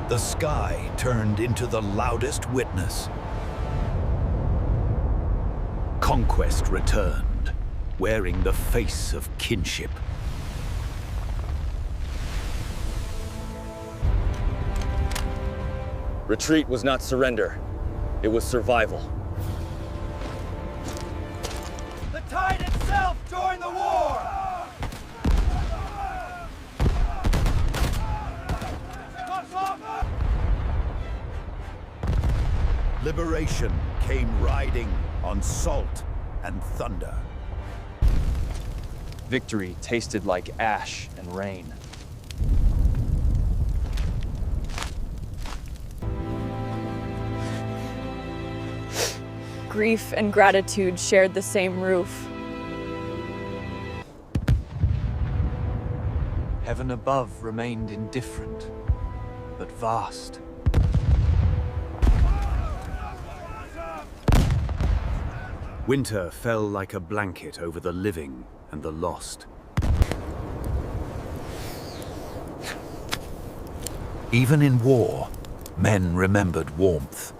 The sky turned into the loudest witness. Conquest returned, wearing the face of kinship. Retreat was not surrender. It was survival. The tide itself joined the war! Liberation came riding on salt and thunder. Victory tasted like ash and rain. Grief and gratitude shared the same roof. Heaven above remained indifferent, but vast. Winter fell like a blanket over the living and the lost. Even in war, men remembered warmth.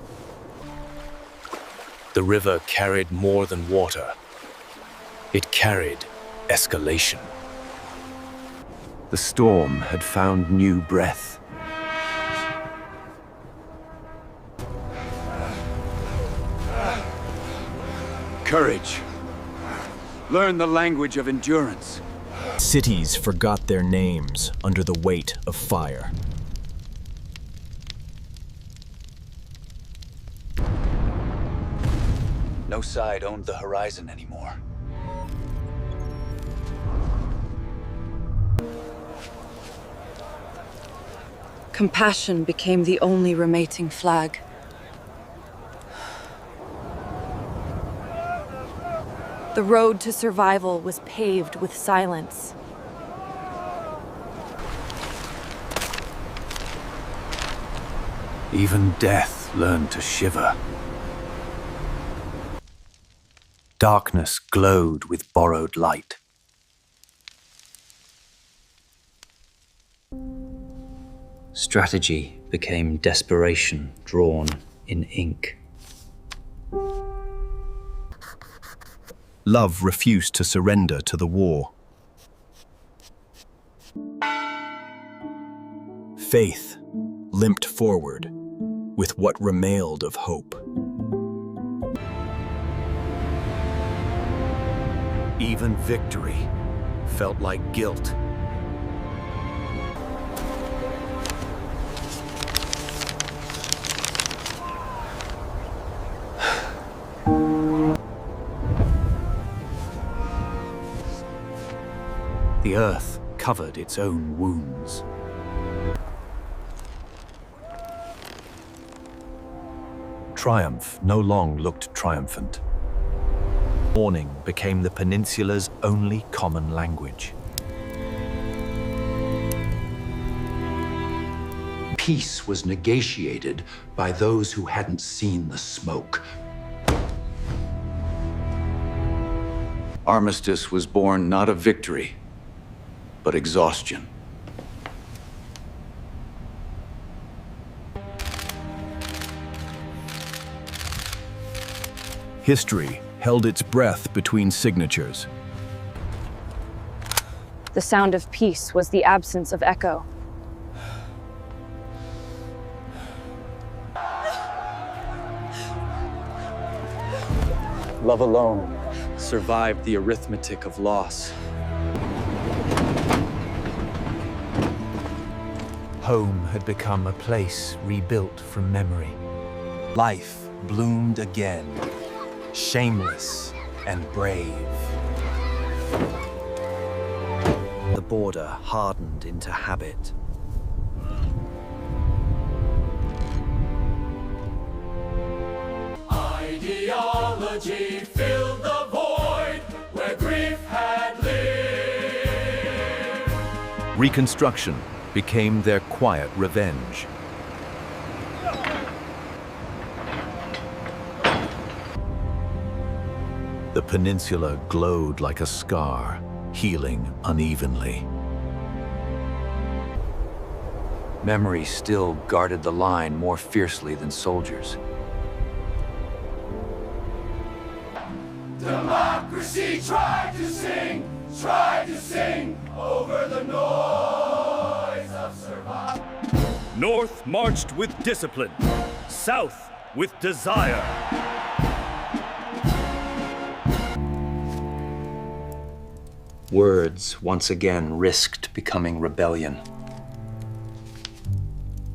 The river carried more than water. It carried escalation. The storm had found new breath. Courage. Learn the language of endurance. Cities forgot their names under the weight of fire. No side owned the horizon anymore. Compassion became the only remaining flag. The road to survival was paved with silence. Even death learned to shiver. Darkness glowed with borrowed light. Strategy became desperation drawn in ink. Love refused to surrender to the war. Faith limped forward with what remained of hope. Even victory felt like guilt. The earth covered its own wounds. Triumph no longer looked triumphant. Mourning became the peninsula's only common language. Peace was negotiated by those who hadn't seen the smoke. Armistice was born not of victory, but exhaustion. History held its breath between signatures. The sound of peace was the absence of echo. Love alone survived the arithmetic of loss. Home had become a place rebuilt from memory. Life bloomed again shameless and brave. The border hardened into habit. Ideology filled the void where grief had lived. Reconstruction became their quiet revenge. The peninsula glowed like a scar, healing unevenly. Memory still guarded the line more fiercely than soldiers. Democracy tried to sing over the noise of survival. North marched with discipline, South with desire. Words once again risked becoming rebellion.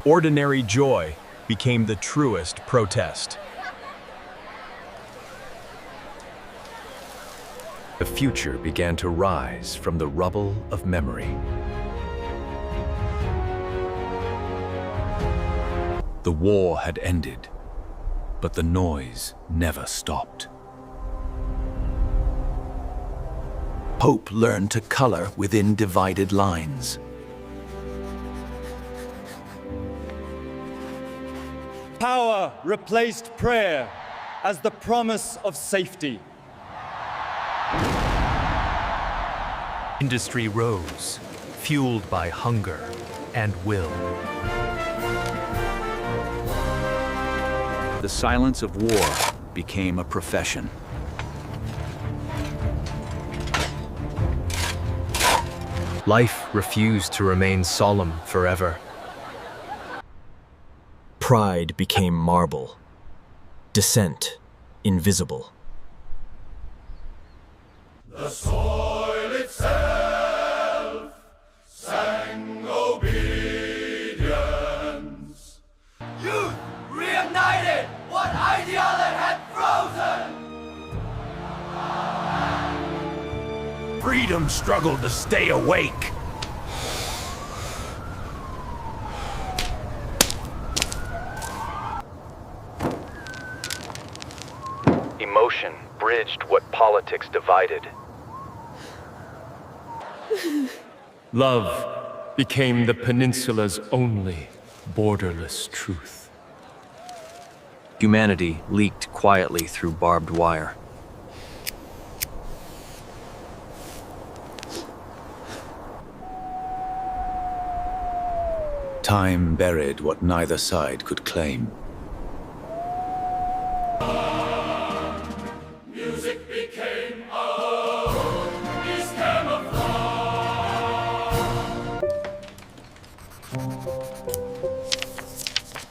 Ordinary joy became the truest protest. The future began to rise from the rubble of memory. The war had ended, but the noise never stopped. Hope learned to color within divided lines. Power replaced prayer as the promise of safety. Industry rose, fueled by hunger and will. The silence of war became a profession. Life refused to remain solemn forever. Pride became marble. Dissent invisible. The soil itself sang obedience. Youth reignited what ideal it had frozen. Freedom struggled to stay awake. Emotion bridged what politics divided. Love became the peninsula's only borderless truth. Humanity leaked quietly through barbed wire. Time buried what neither side could claim. Music became his camouflage.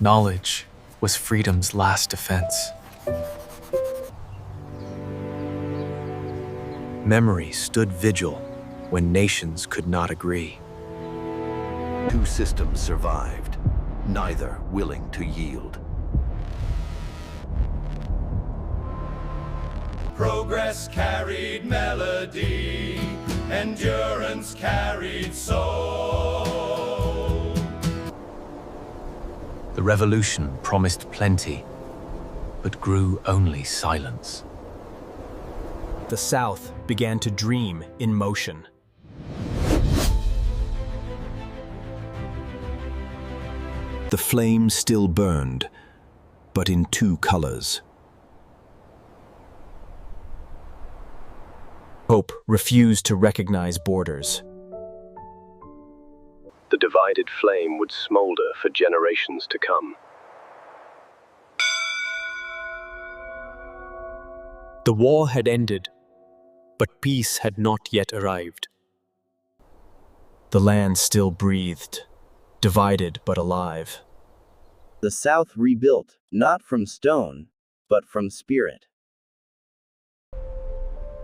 Knowledge was freedom's last defense. Memory stood vigil when nations could not agree. Two systems survived, neither willing to yield. Progress carried melody, endurance carried soul. The revolution promised plenty, but grew only silence. The South began to dream in motion. The flame still burned, but in two colors. Hope refused to recognize borders. The divided flame would smolder for generations to come. The war had ended, but peace had not yet arrived. The land still breathed, divided but alive. The South rebuilt, not from stone, but from spirit.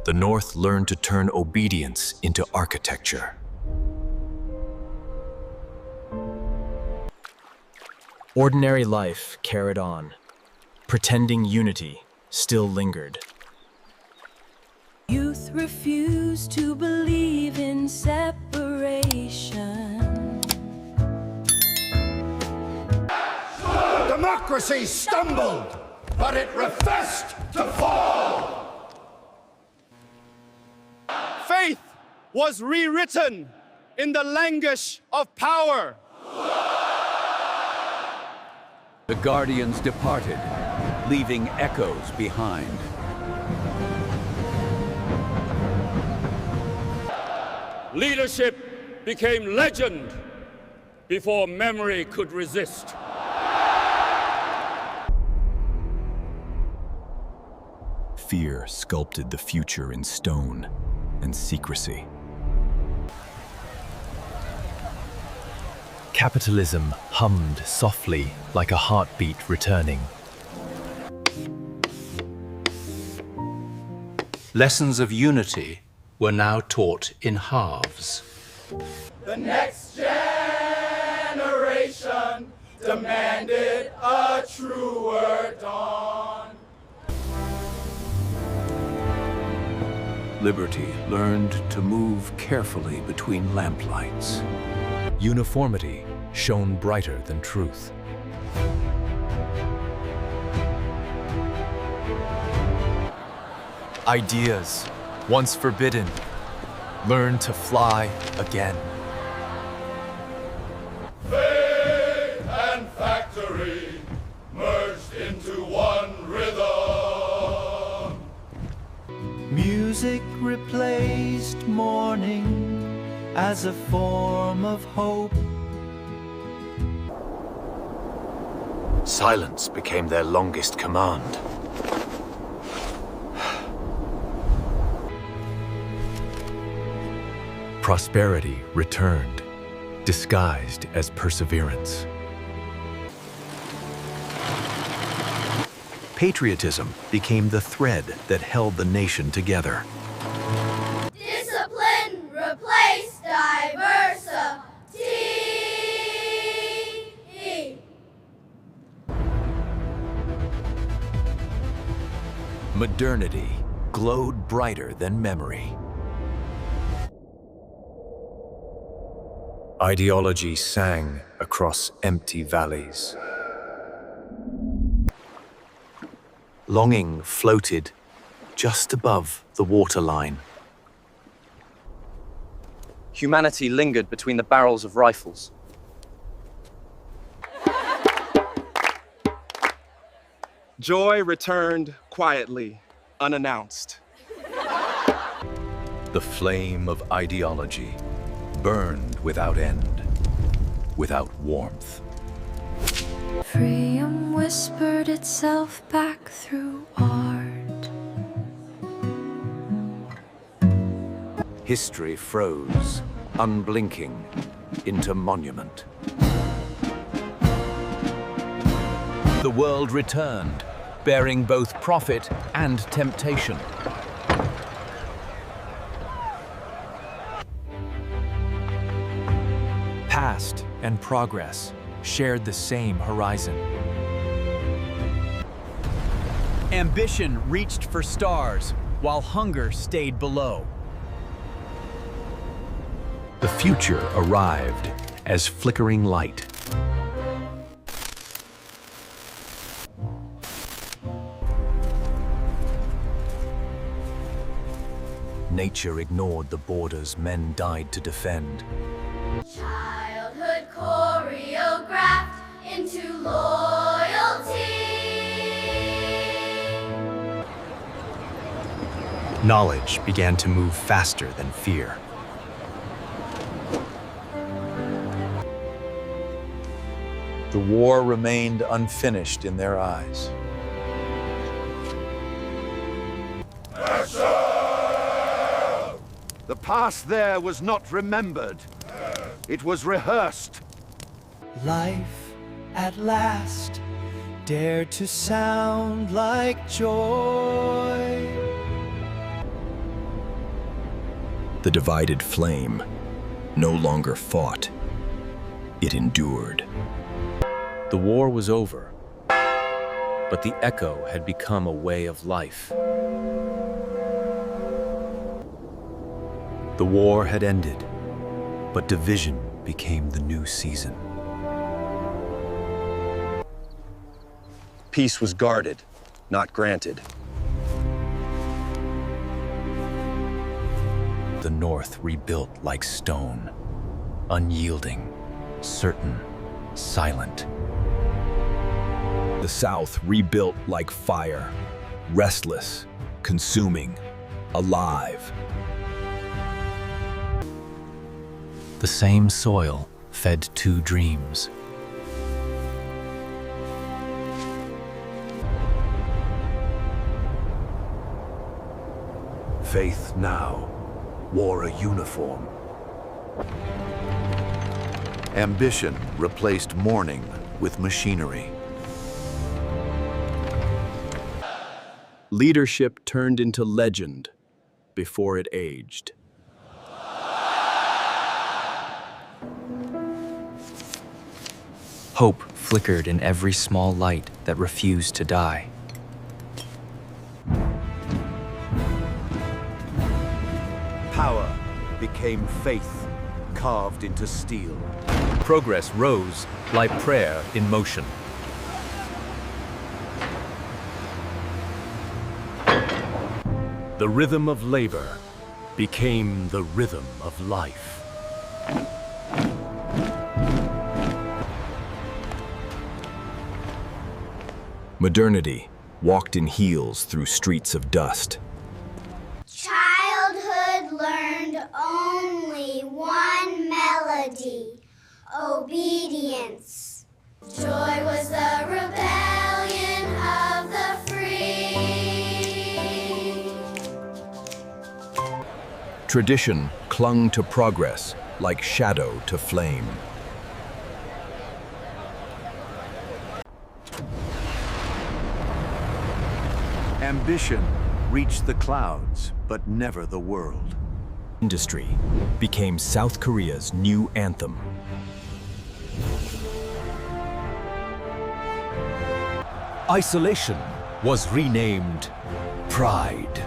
The North learned to turn obedience into architecture. Ordinary life carried on. Pretending unity still lingered. Youth refuse to believe in separation. Democracy stumbled, but it refused to fall. Faith was rewritten in the language of power. The Guardians departed, leaving echoes behind. Leadership became legend before memory could resist. Fear sculpted the future in stone and secrecy. Capitalism hummed softly like a heartbeat returning. Lessons of unity were now taught in halves. The next generation demanded a truer dawn. Liberty learned to move carefully between lamplights. Uniformity shone brighter than truth. Ideas, once forbidden, learn to fly again. Faith and factory merged into one rhythm. Music replaced mourning as a form of hope. Silence became their longest command. Prosperity returned, disguised as perseverance. Patriotism became the thread that held the nation together. Discipline replaced diversity. Modernity glowed brighter than memory. Ideology sang across empty valleys. Longing floated just above the waterline. Humanity lingered between the barrels of rifles. Joy returned quietly, unannounced. The flame of ideology burned without end, without warmth. Freedom whispered itself back through art. History froze, unblinking, into monument. The world returned, bearing both profit and temptation. Past and progress shared the same horizon. Ambition reached for stars, while hunger stayed below. The future arrived as flickering light. Nature ignored the borders men died to defend. Childhood choreographed into loyalty. Knowledge began to move faster than fear. The war remained unfinished in their eyes. The past there was not remembered. It was rehearsed. Life at last dared to sound like joy. The divided flame no longer fought. It endured. The war was over, but the echo had become a way of life. The war had ended, but division became the new season. Peace was guarded, not granted. The North rebuilt like stone, unyielding, certain, silent. The South rebuilt like fire, restless, consuming, alive. The same soil fed two dreams. Faith now wore a uniform. Ambition replaced mourning with machinery. Leadership turned into legend before it aged. Hope flickered in every small light that refused to die. Power became faith, carved into steel. Progress rose like prayer in motion. The rhythm of labor became the rhythm of life. Modernity walked in heels through streets of dust. Childhood learned only one melody, obedience. Joy was the rebellion of the free. Tradition clung to progress like shadow to flame. Ambition reached the clouds, but never the world. Industry became South Korea's new anthem. Isolation was renamed pride.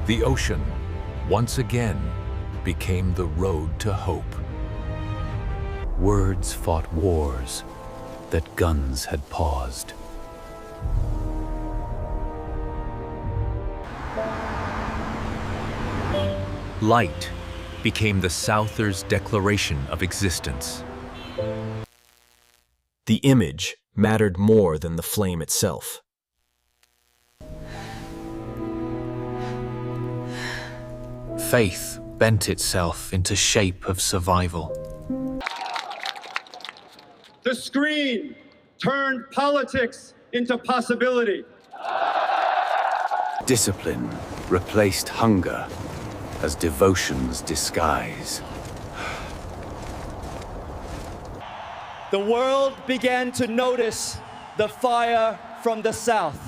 The ocean, once again, became the road to hope. Words fought wars that guns had paused. Light became the Southers' declaration of existence. The image mattered more than the flame itself. Faith bent itself into shape of survival. The screen turned politics into possibility. Discipline replaced hunger as devotion's disguise. The world began to notice the fire from the south.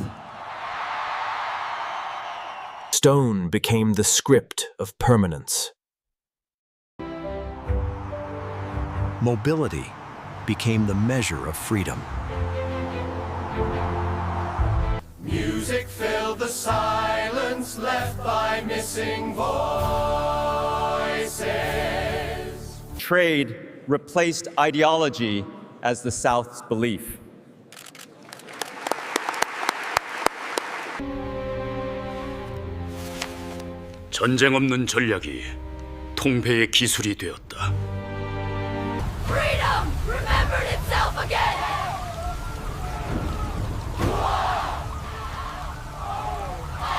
Stone became the script of permanence. Mobility became the measure of freedom. Music filled the silence left by missing voices. Trade replaced ideology as the South's belief. 전쟁 없는 전략이 통폐의 기술이 되었다. Freedom remembered itself again.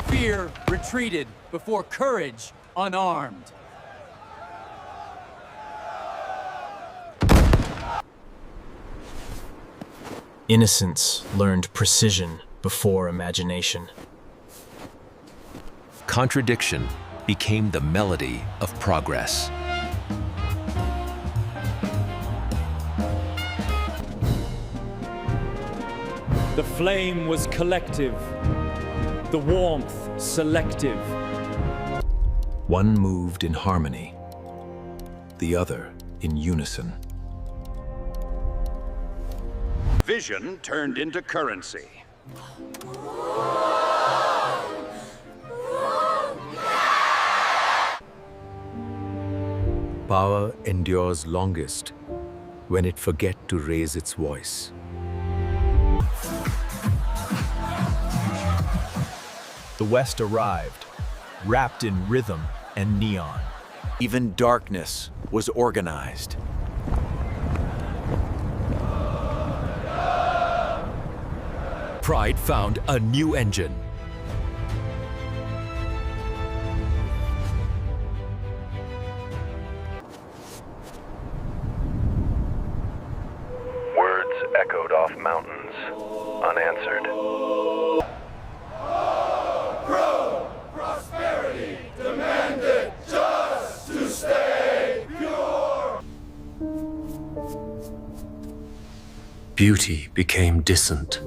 Fear retreated before courage unarmed. Innocence learned precision before imagination. Contradiction became the melody of progress. The flame was collective, the warmth selective. One moved in harmony, the other in unison. Vision turned into currency. Power endures longest when it forgets to raise its voice. The West arrived, wrapped in rhythm and neon. Even darkness was organized. Pride found a new engine. Words echoed off mountains, unanswered. Prosperity demanded just to stay pure. Beauty became distant.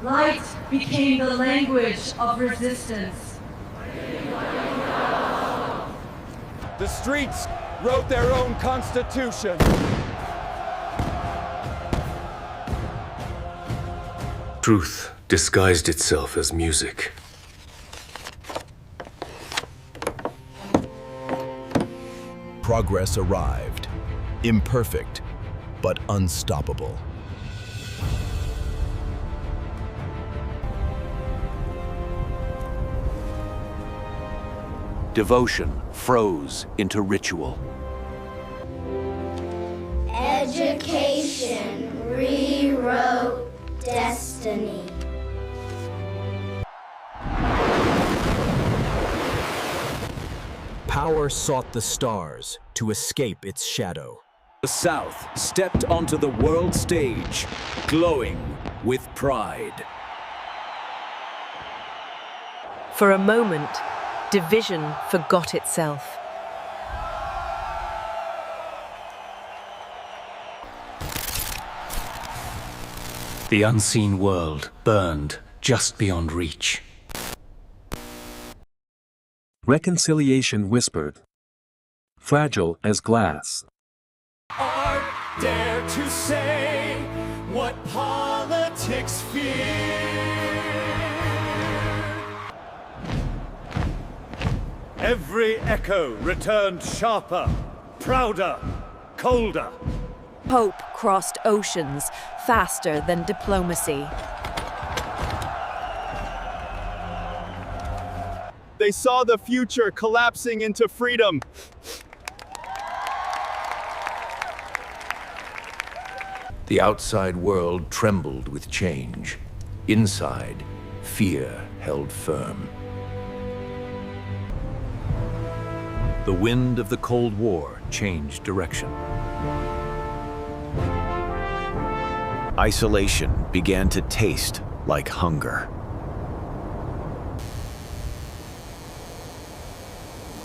Light became the language of resistance. The streets wrote their own constitution. Truth disguised itself as music. Progress arrived, imperfect, but unstoppable. Devotion froze into ritual. Education rewrote destiny. Power sought the stars to escape its shadow. The South stepped onto the world stage, glowing with pride. For a moment, division forgot itself. The unseen world burned just beyond reach. Reconciliation whispered, fragile as glass. Art dare to say what politics fear. Every echo returned sharper, prouder, colder. Hope crossed oceans faster than diplomacy. They saw the future collapsing into freedom. The outside world trembled with change. Inside, fear held firm. The wind of the Cold War changed direction. Isolation began to taste like hunger.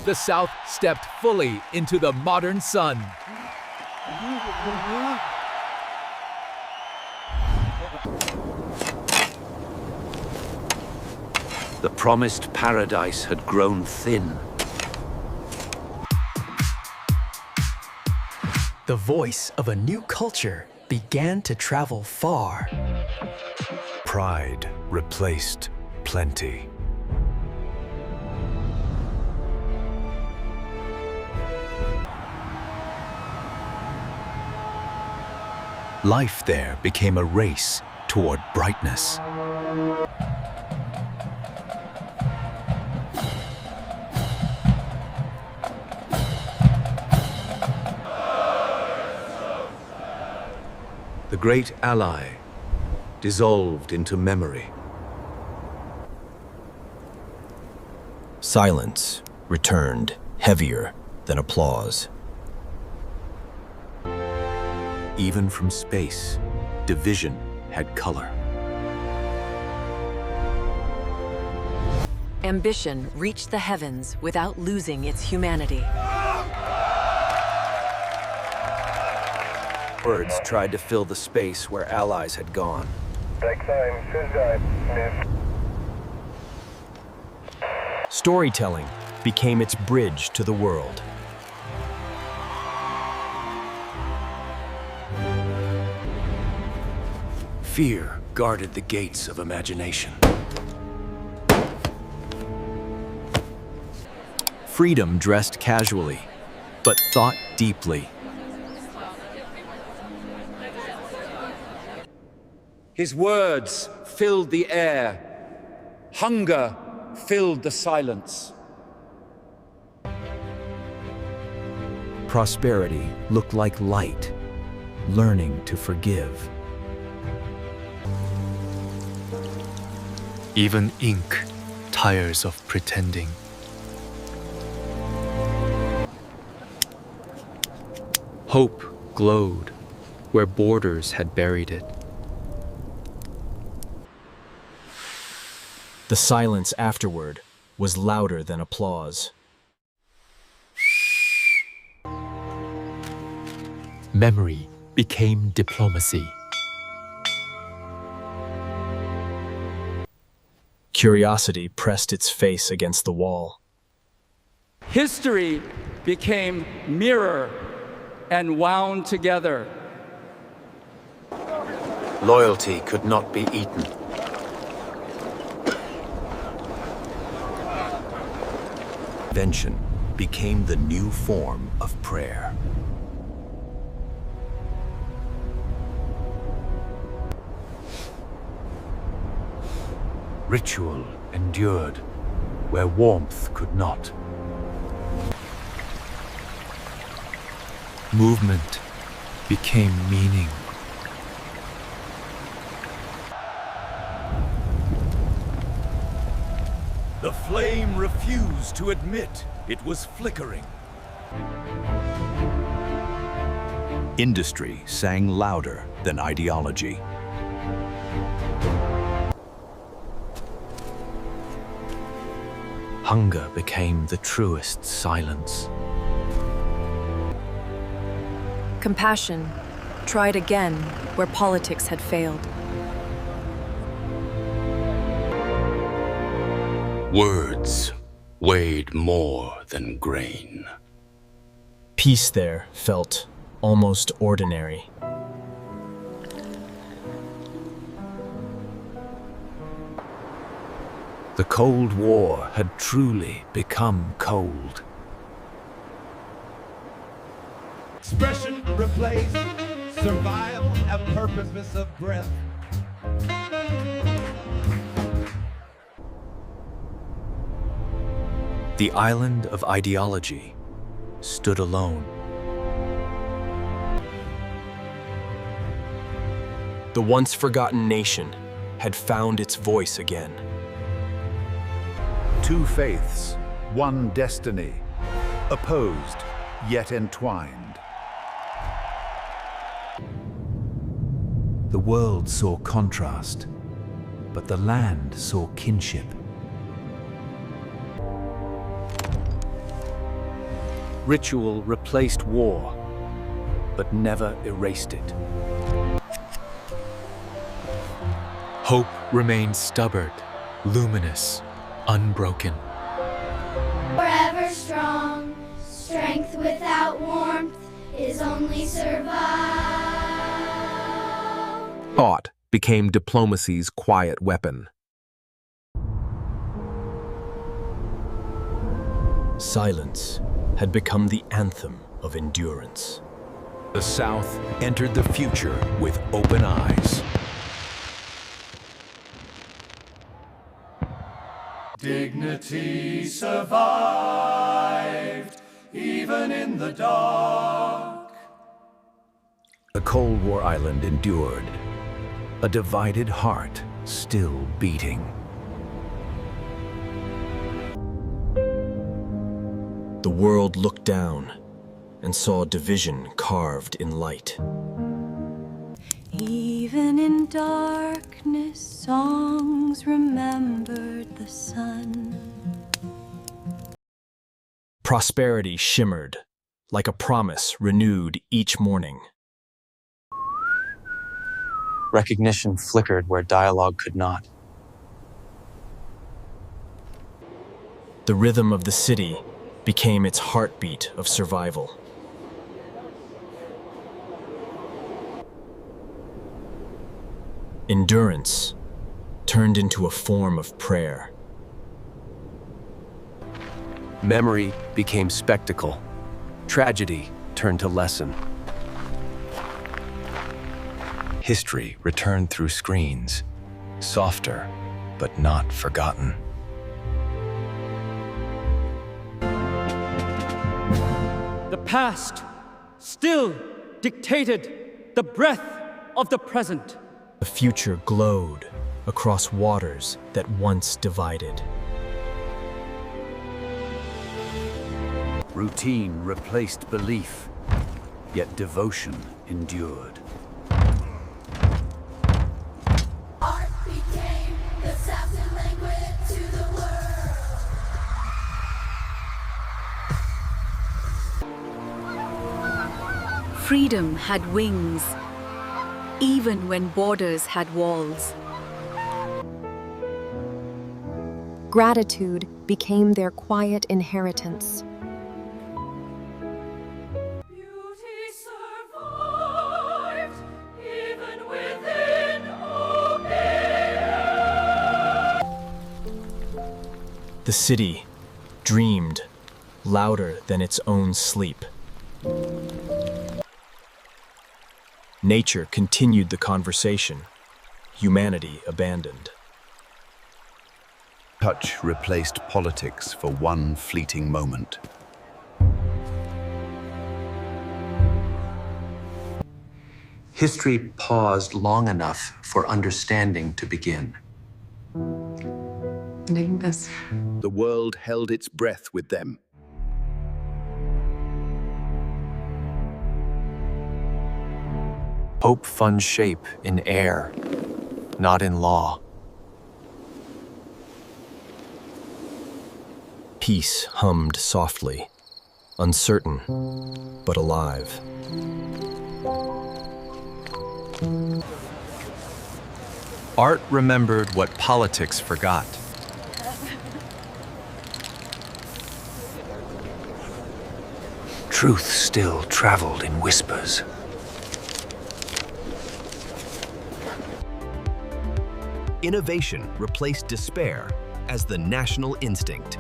The South stepped fully into the modern sun. The promised paradise had grown thin. The voice of a new culture began to travel far. Pride replaced plenty. Life there became a race toward brightness. The great ally dissolved into memory. Silence returned, heavier than applause. Even from space, division had color. Ambition reached the heavens without losing its humanity. Words tried to fill the space where allies had gone. Storytelling became its bridge to the world. Fear guarded the gates of imagination. Freedom dressed casually, but thought deeply. His words filled the air. Hunger filled the silence. Prosperity looked like light, learning to forgive. Even ink tires of pretending. Hope glowed where borders had buried it. The silence afterward was louder than applause. Memory became diplomacy. Curiosity pressed its face against the wall. History became mirror and wound together. Loyalty could not be eaten. Invention became the new form of prayer. Ritual endured where warmth could not. Movement became meaning. The flame refused to admit it was flickering. Industry sang louder than ideology. Hunger became the truest silence. Compassion tried again where politics had failed. Words weighed more than grain. Peace there felt almost ordinary. The Cold War had truly become cold. Expression replaced survival and purposeless of breath. The island of ideology stood alone. The once forgotten nation had found its voice again. Two faiths, one destiny, opposed yet entwined. The world saw contrast, but the land saw kinship. Ritual replaced war, but never erased it. Hope remained stubborn, luminous, unbroken. Forever strong, strength without warmth is only survival. Thought became diplomacy's quiet weapon. Silence had become the anthem of endurance. The South entered the future with open eyes. Dignity survived, even in the dark. The Cold War island endured, a divided heart still beating. The world looked down and saw division carved in light. Even in darkness, songs remembered the sun. Prosperity shimmered like a promise renewed each morning. Recognition flickered where dialogue could not. The rhythm of the city became its heartbeat of survival. Endurance turned into a form of prayer. Memory became spectacle. Tragedy turned to lesson. History returned through screens, softer but not forgotten. The past still dictated the breath of the present. The future glowed across waters that once divided. Routine replaced belief, yet devotion endured. Art became the sound and language to the world. Freedom had wings, even when borders had walls. Gratitude became their quiet inheritance. The city dreamed louder than its own sleep. Nature continued the conversation. Humanity abandoned. Touch replaced politics for one fleeting moment. History paused long enough for understanding to begin. The world held its breath with them. Hope finds shape in air, not in law. Peace hummed softly, uncertain but alive. Art remembered what politics forgot. Truth still traveled in whispers. Innovation replaced despair as the national instinct.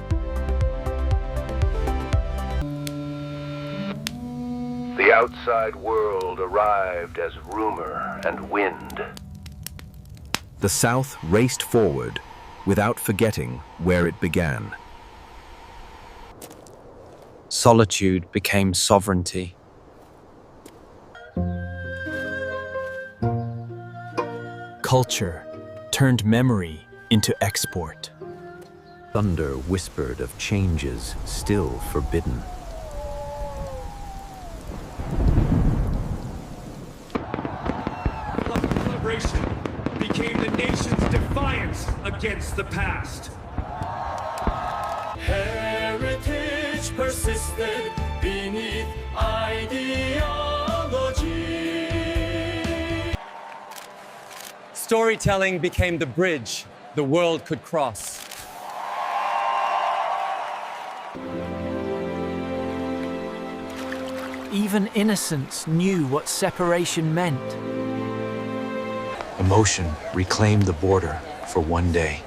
The outside world arrived as rumor and wind. The South raced forward without forgetting where it began. Solitude became sovereignty. Culture turned memory into export. Thunder whispered of changes still forbidden. Celebration became the nation's defiance against the past. Heritage persisted beneath ideology. Storytelling became the bridge the world could cross. Even innocence knew what separation meant. Emotion reclaimed the border for one day.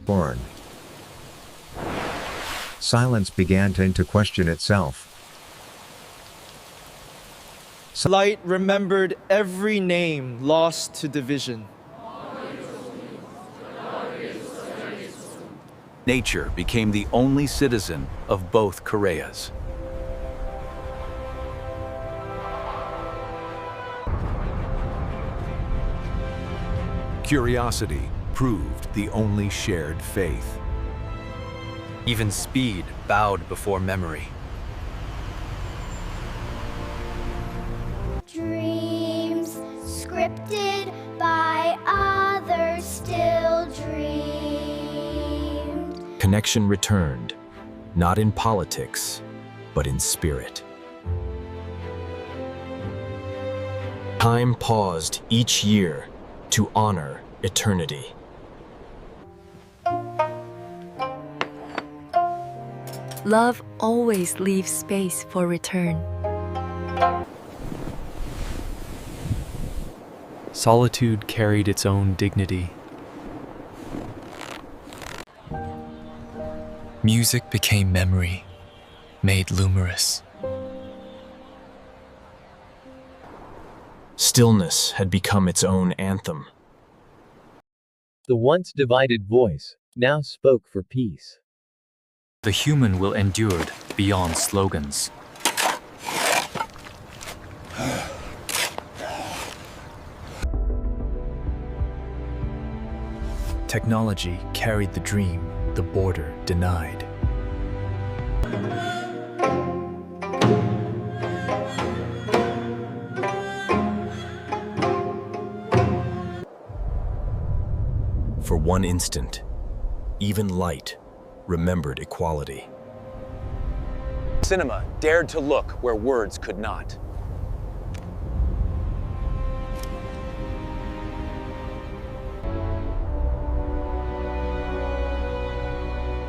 Born. Silence began to question itself. Light remembered every name lost to division. Nature became the only citizen of both Koreas. Curiosity proved the only shared faith. Even speed bowed before memory. Dreams scripted by others still dreamed. Connection returned, not in politics, but in spirit. Time paused each year to honor eternity. love always leaves space for return. Solitude carried its own dignity. Music became memory, made lumorous. Stillness had become its own anthem. The once divided voice now spoke for peace. The human will endure beyond slogans. Technology carried the dream the border denied. For one instant, even light remembered equality. Cinema dared to look where words could not.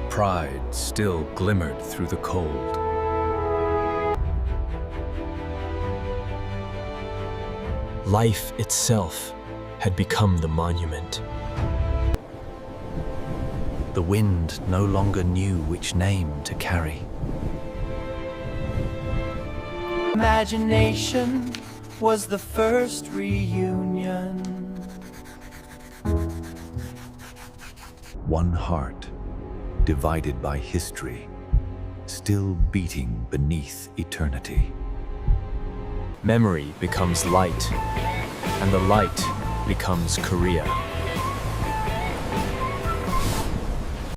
Pride still glimmered through the cold. Life itself had become the monument. The wind no longer knew which name to carry. Imagination was the first reunion. One heart, divided by history, still beating beneath eternity. Memory becomes light, and the light becomes Korea.